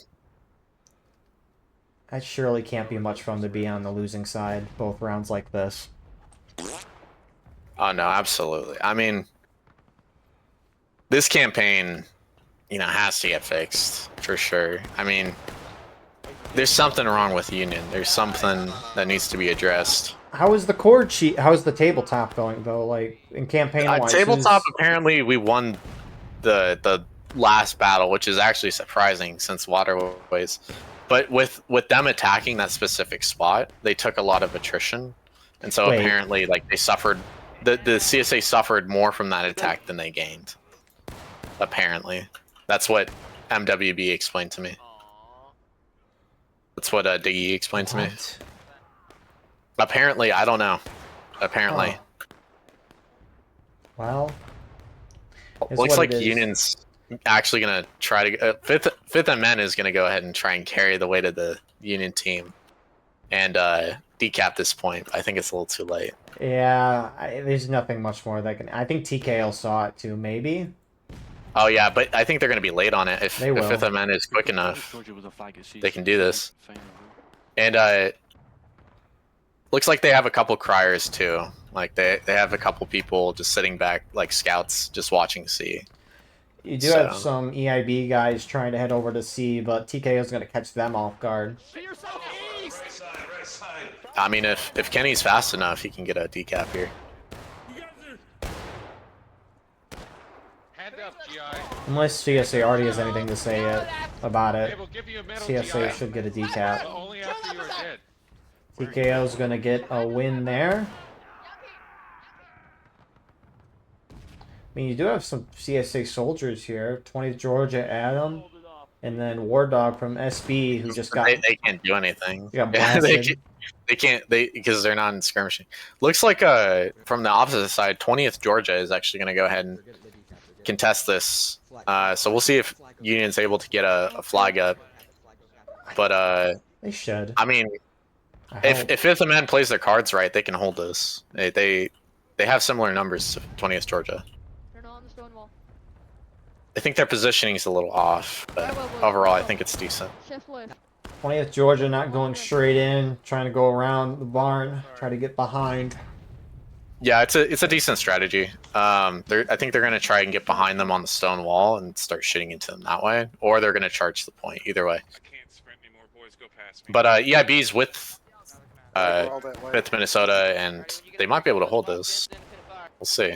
that surely can't be much fun to be on the losing side both rounds like this. Oh no, absolutely. I mean, this campaign, you know, has to get fixed for sure. I mean, there's something wrong with Union. There's something that needs to be addressed. How is the chord sheet? How is the tabletop going though? Like in campaign-wise, tabletop. Apparently, we won the last battle, which is actually surprising since Waterways. But with them attacking that specific spot, they took a lot of attrition, and so apparently, like they suffered. The CSA suffered more from that attack than they gained. Apparently, that's what MWB explained to me. That's what Diggy explained to me. Apparently, I don't know. Apparently. Oh. Well, looks like Union's actually gonna try to Fifth MN is gonna go ahead and try and carry the weight of the Union team and decap this point. I think it's a little too late. Yeah, there's nothing much more that can. I think TKL saw it too, maybe. Oh yeah, but I think they're gonna be late on it if Fifth MN is quick enough. They can do this. And looks like they have a couple criers too. Like they have a couple people just sitting back like scouts just watching C. You do have some EIB guys trying to head over to C, but TKO is going to catch them off guard. I mean, if Kenny's fast enough, he can get a decap here. Unless CSA already has anything to say about it, CSA should get a decap. TKO is going to get a win there. I mean, you do have some CSA soldiers here. 20th Georgia Adam, and then War Dog from SB, who just got... They can't do anything. Got blasted. They can't, because they're not in skirmishing. Looks like from the opposite side, 20th Georgia is actually going to go ahead and contest this. So we'll see if Union's able to get a flag up. But They should. I mean, if 5th Amendment plays their cards right, they can hold this. They have similar numbers to 20th Georgia. They're not on the stone wall. I think their positioning is a little off, but overall, I think it's decent. Shift left. 20th Georgia not going straight in, trying to go around the barn, try to get behind. Yeah, it's a decent strategy. I think they're going to try and get behind them on the stone wall and start shooting into them that way, or they're going to charge the point. Either way. But EIB's with 5th Minnesota, and they might be able to hold this. We'll see.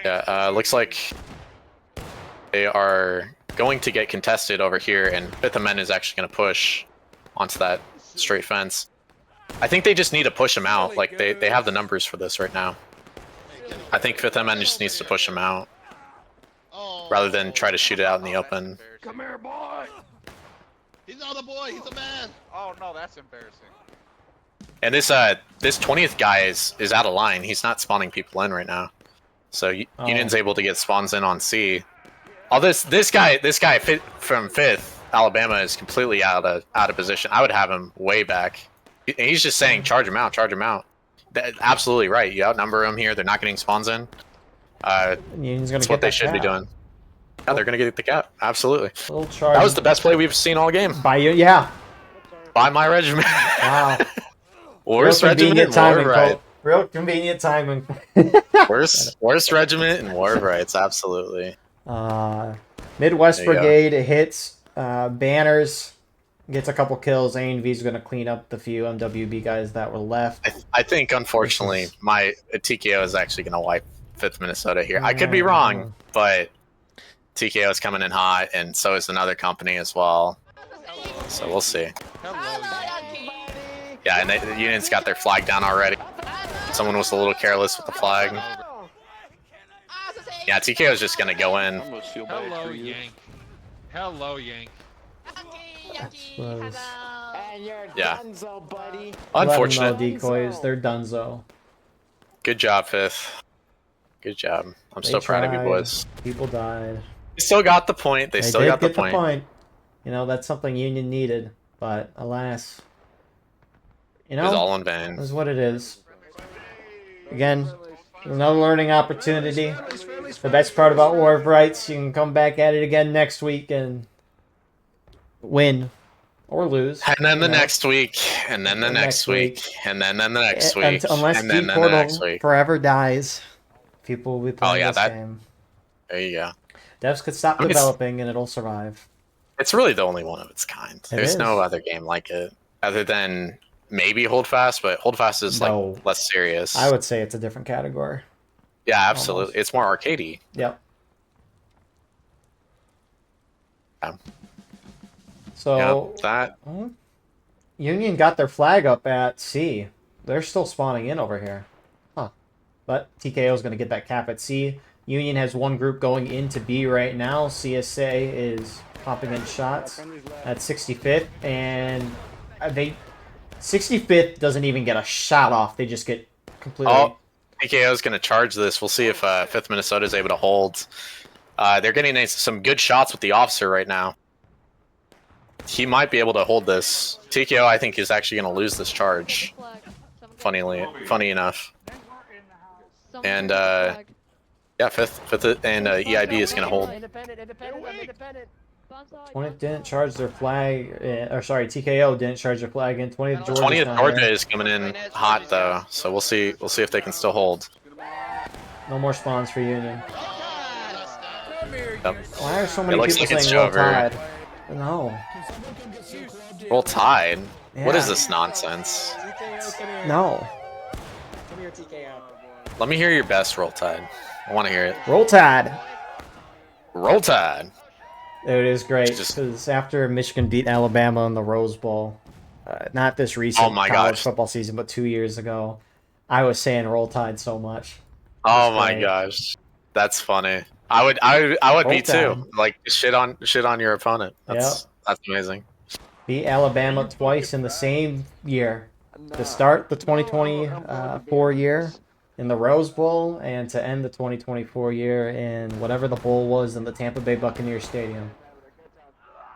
Yeah, looks like they are going to get contested over here, and 5th Amendment is actually going to push onto that straight fence. I think they just need to push them out. Like, they have the numbers for this right now. I think 5th Amendment just needs to push them out rather than try to shoot it out in the open. Come here, boy! He's not a boy, he's a man! Oh no, that's embarrassing. And this 20th guy is out of line. He's not spawning people in right now. So Union's able to get spawns in on C. Oh, this guy from 5th Alabama is completely out of position. I would have him way back. He's just saying charge him out, charge him out. Absolutely right. You outnumber them here. They're not getting spawns in. That's what they should be doing. Yeah, they're gonna get the cap. Absolutely. That was the best play we've seen all game. By you, yeah. By my regiment. Wow. Worst regiment, war of right. Real convenient timing. worst regiment and war of rights. Absolutely. Midwest Brigade hits banners, gets a couple kills. A&V's going to clean up the few MWB guys that were left. I think, unfortunately, my TKO is actually going to wipe 5th Minnesota here. I could be wrong, but TKO is coming in hot, and so is another company as well. So we'll see. Yeah, and the Union's got their flag down already. Someone was a little careless with the flag. Yeah, TKO is just going to go in. Hello, Yank. Hello, Yank. Yeah. Unfortunate. Unfortunate. Decoys, they're donezo. Good job, 5th. Good job. I'm so proud of you boys. People died. They still got the point. They still got the point. You know, that's something Union needed, but alas. You know, it was all in vain. That's what it is. Again, another learning opportunity. The best part about War of Rights, you can come back at it again next week and win or lose. And then the next week, and then the next week, and then the next week, unless and then the Portal next week. forever dies, people will be playing this game. There you go. Devs could stop developing and it'll survive. It's really the only one of its kind. There's no other game like it, other than maybe Holdfast, but Holdfast is like less serious. I would say it's a different category. Yeah, absolutely. Almost. It's more arcadey. Yep. Yeah. So that Union got their flag up at C. They're still spawning in over here. Huh. But TKO is going to get that cap at C. Union has one group going into B right now. CSA is popping in shots at 65th, and 65th doesn't even get a shot off. They just get completely... Oh, TKO is going to charge this. We'll see if 5th Minnesota is able to hold. They're getting some good shots with the officer right now. He might be able to hold this. TKO, I think, is actually going to lose this charge. Funny enough. And yeah, 5th and EIB is going to hold. 20th didn't charge their flag, or sorry, TKO didn't charge their flag, and 20th Georgia is coming in hot though, so we'll see if they can still hold. No more spawns for Union. Yep. Why are so many people saying roll tide? No. Roll tide? Yeah. What is this nonsense? No. Let me hear your best roll tide. I want to hear it. Roll tide. Roll tide. It is great because after Michigan beat Alabama in the Rose Bowl, not this recent college football season, but 2 years ago, I was saying roll tide so much. Oh my gosh, that's funny. I would be too. Like shit on your opponent. That's amazing. Beat Alabama twice in the same year. to start the 2024 year in the Rose Bowl and to end the 2024 year in whatever the bowl was in the Tampa Bay Buccaneers Stadium.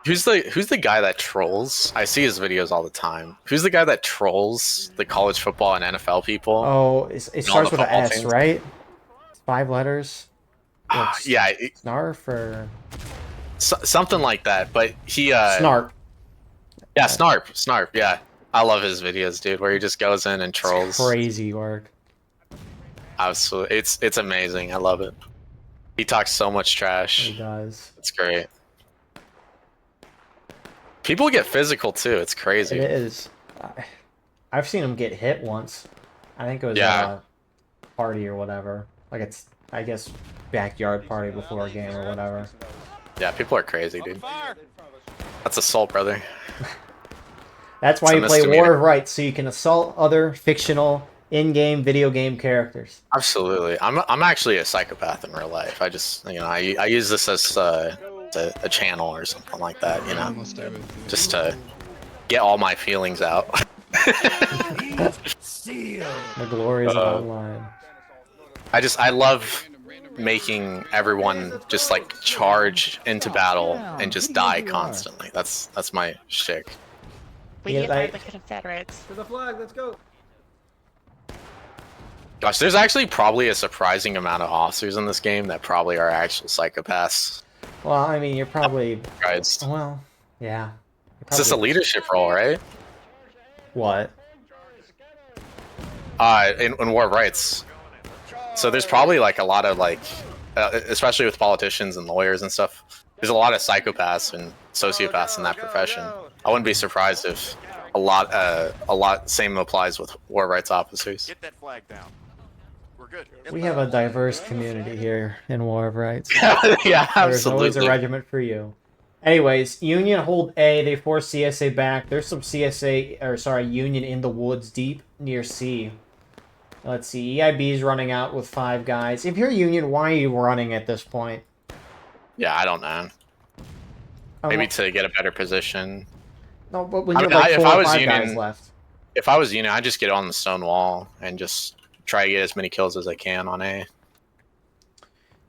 Who's the guy that trolls? I see his videos all the time. Who's the guy that trolls the college football and NFL people? Oh, it starts with an S, teams? right? It's 5 letters. Yeah, Snarf or something like that. But he Snarp. Yeah, Snarp. Yeah, I love his videos, dude. Where he just goes in and trolls. It's crazy work. Absolutely, it's amazing. I love it. He talks so much trash. He does. It's great. People get physical too. It's crazy. It is. I've seen him get hit once. I think it was Yeah. a party or whatever. Like it's, I guess, backyard party before a game or whatever. Yeah, people are crazy, dude. That's assault, brother. That's why It's a you play misdemeanor. War of Rights, so you can assault other fictional in-game video game characters. Absolutely. I'm actually a psychopath in real life. I just, I use this as a channel or something like that, just to get all my feelings out. The glories of online. I love making everyone just like charge into battle and just die constantly. That's my shtick. We are the Confederates. To the flag, let's go. Gosh, there's actually probably a surprising amount of officers in this game that probably are actual psychopaths. Well, I mean, you're probably... Guys, Well, yeah. it's just a leadership role, right? What? In War of Rights. So there's probably like a lot of like, especially with politicians and lawyers and stuff. There's a lot of psychopaths and sociopaths in that profession. I wouldn't be surprised if a lot same applies with war rights officers. Get that flag down. We're good. We have a diverse community here in War of Rights. Yeah, There's always a absolutely. regiment for you. Anyways, Union hold A. They force CSA back. There's some Union in the woods deep near C. Let's see. EIB's running out with 5 guys. If you're Union, why are you running at this point? Yeah, I don't know. Maybe to get a better position. No, but when I you're mean, like if 4 I or was 5 Union- guys left. If I was Union, I'd just get on the stone wall and just try to get as many kills as I can on A.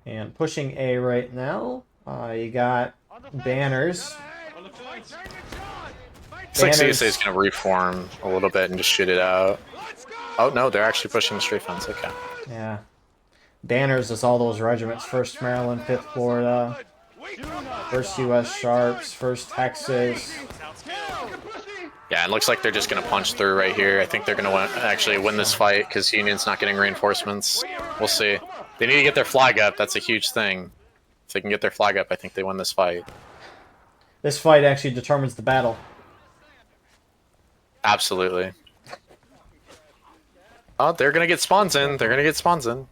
And pushing A right now. You got banners. It's like Banners. CSA is going to reform a little bit and just shoot it out. Oh, no, they're actually pushing the straight fence. Okay. Yeah. Banners is all those regiments. 1st Maryland, 5th Florida, 1st U.S. Sharps, 1st Texas. Yeah, it looks like they're just going to punch through right here. I think they're going to actually win this fight because Union's not getting reinforcements. We'll see. They need to get their flag up. That's a huge thing. If they can get their flag up, I think they win this fight. This fight actually determines the battle. Absolutely. Oh, they're going to get spawns in. They're going to get spawns in.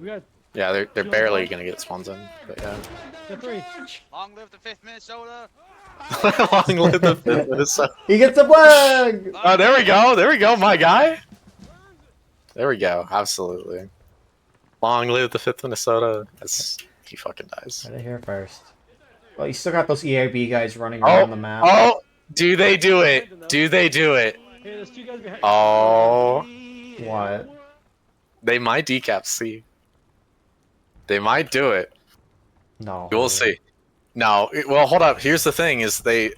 We got Yeah, they're barely going to get spawns in. But yeah. the 3. Long live the 5th Minnesota. Long live the 5th Minnesota. He gets the flag! Oh, there we go. There we go, my guy. There we go. Absolutely. Long live the 5th Minnesota. As he fucking dies. Right here first. Well, you still got those EIB guys running around the map. Oh, do they do it? Do they do it? Hey, there's 2 guys behind. Oh, What? they might decap C. They might do it. No. We'll see. No, well, hold up. Here's the thing: is they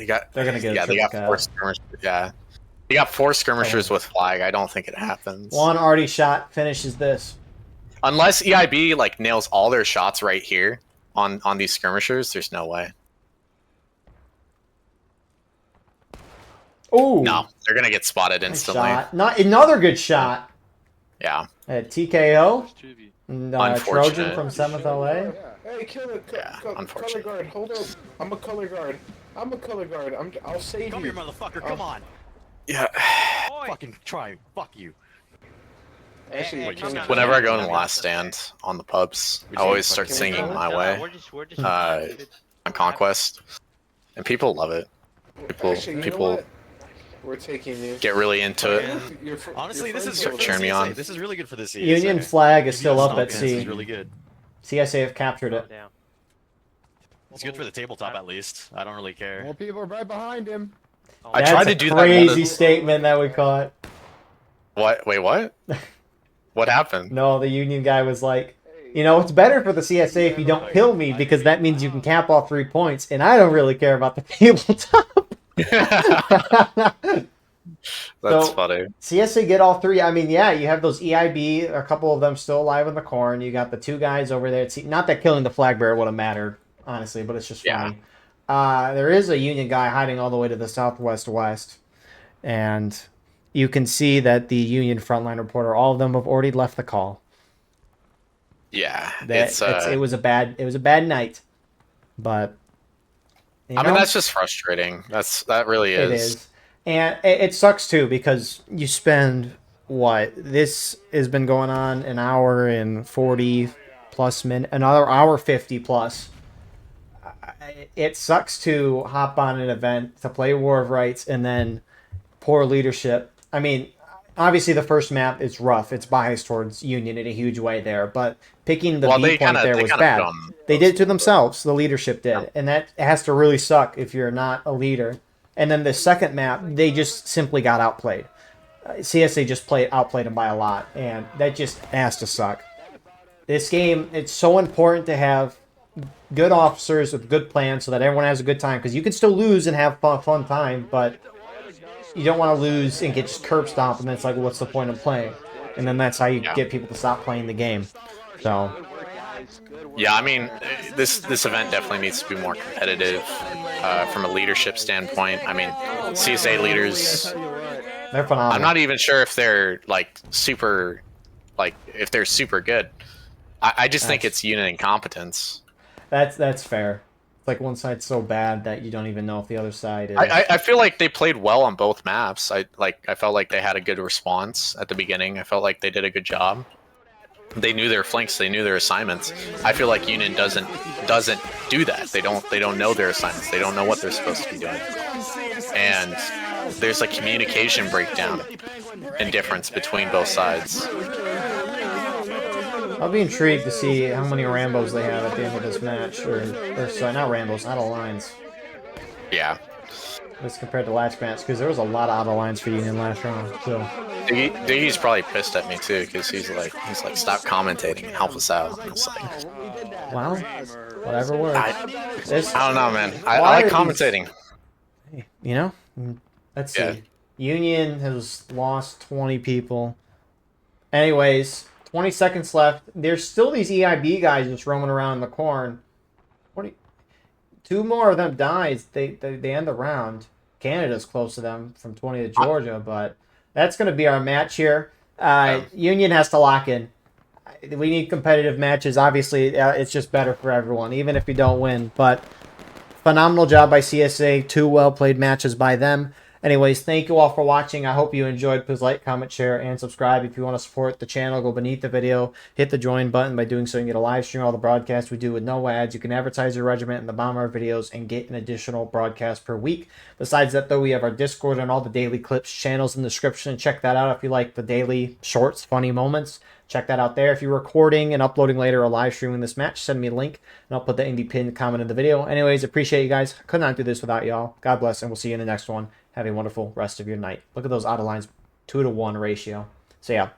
got They're gonna get a yeah, they got triple 4 cap. skirmishers. Yeah, they got 4 skirmishers with flag. I don't think it happens. One already shot finishes this. Unless EIB like nails all their shots right here on these skirmishers, there's no way. Ooh. No, they're gonna get spotted Nice instantly. shot. Not another good shot. Yeah, TKO. And, Unfortunate. Trojan from 7th LA. Hey, kill it. Yeah, Color unfortunate. guard, hold up. I'm a color guard. I'll save Come you. here, motherfucker. Come on. yeah. Fucking try. Fuck you. Actually, Whenever I go in the last stand on the pubs, I always start singing My Way on Conquest, and people love it. Actually, you know People what? We're taking you. get really into it. Honestly, this is Start good for cheering the me CSA. on. This is really good for the CSA. Union flag is If you still have up at stop, This is C. really good. CSA have captured it. It's good for the tabletop at least. I don't really care. More people are right behind him. I tried to do that. Crazy statement that we caught. What? Wait, what? What happened? No, the Union guy was like, you know, it's better for the CSA if you don't kill me because that means you can cap all 3 points, and I don't really care about the tabletop. That's funny. CSA get all 3. I mean, yeah, you have those EIB, a couple of them still alive in the corn. You got the 2 guys over there. Not that killing the flag bearer would have mattered, honestly, but it's just funny. There is a Union guy hiding all the way to the southwest west, and you can see that the Union frontline reporter, all of them have already left the call. Yeah, it was a bad night, but I mean that's just frustrating. That really is. It is, and it sucks too because you spend this has been going on an hour and 40 plus minutes, another hour 50 plus. It sucks to hop on an event to play War of Rights and then poor leadership. I mean, obviously the first map is rough. It's biased towards Union in a huge way there, but picking the B point there was bad. They did it to themselves. The leadership did, and that has to really suck if you're not a leader. And then the second map, they just simply got outplayed. CSA just outplayed them by a lot, and that just has to suck. This game, it's so important to have good officers with good plans so that everyone has a good time, because you can still lose and have fun time, but you don't want to lose and get just curb stomped, and then it's like, well, what's the point of playing? And then that's how you get people to stop playing the game. So, yeah, I mean, this event definitely needs to be more competitive from a leadership standpoint. I mean, CSA leaders, they're phenomenal. I'm not even sure if they're super good. I just think it's unit incompetence. That's fair. Like one side's so bad that you don't even know if the other side is. I feel like they played well on both maps. I felt like they had a good response at the beginning. I felt like they did a good job. They knew their flanks. They knew their assignments. I feel like Union doesn't do that. They don't know their assignments. They don't know what they're supposed to be doing. And there's a communication breakdown and difference between both sides. I'll be intrigued to see how many Rambos they have at the end of this match. Or sorry, not Rambos, out of lines. Yeah. As compared to last match, because there was a lot of out of lines for Union last round. So Diggy's probably pissed at me too, because he's like, stop commentating and help us out. And it's like, well, whatever works. I don't know, man. I like commentating. You know, let's see. Yeah. Union has lost 20 people. Anyways, 20 seconds left. There's still these EIB guys just roaming around in the corn. 2 more of them dies. They end the round. Canada's close to them from 20 to Georgia, but that's going to be our match here. Union has to lock in. We need competitive matches. Obviously, it's just better for everyone, even if you don't win. But phenomenal job by CSA. 2 well-played matches by them. Anyways, thank you all for watching. I hope you enjoyed. Please like, comment, share, and subscribe. If you want to support the channel, go beneath the video. Hit the join button. By doing so, you can get a live stream of all the broadcasts we do with no ads. You can advertise your regiment in the bottom of our videos and get an additional broadcast per week. Besides that, though, we have our Discord and all the daily clips channels in the description. Check that out if you like the daily shorts, funny moments. Check that out there. If you're recording and uploading later or live streaming this match, send me a link, and I'll put the pinned comment in the video. Anyways, appreciate you guys. Could not do this without y'all. God bless, and we'll see you in the next one. Have a wonderful rest of your night. Look at those out of lines, 2-to-1 ratio. So yeah,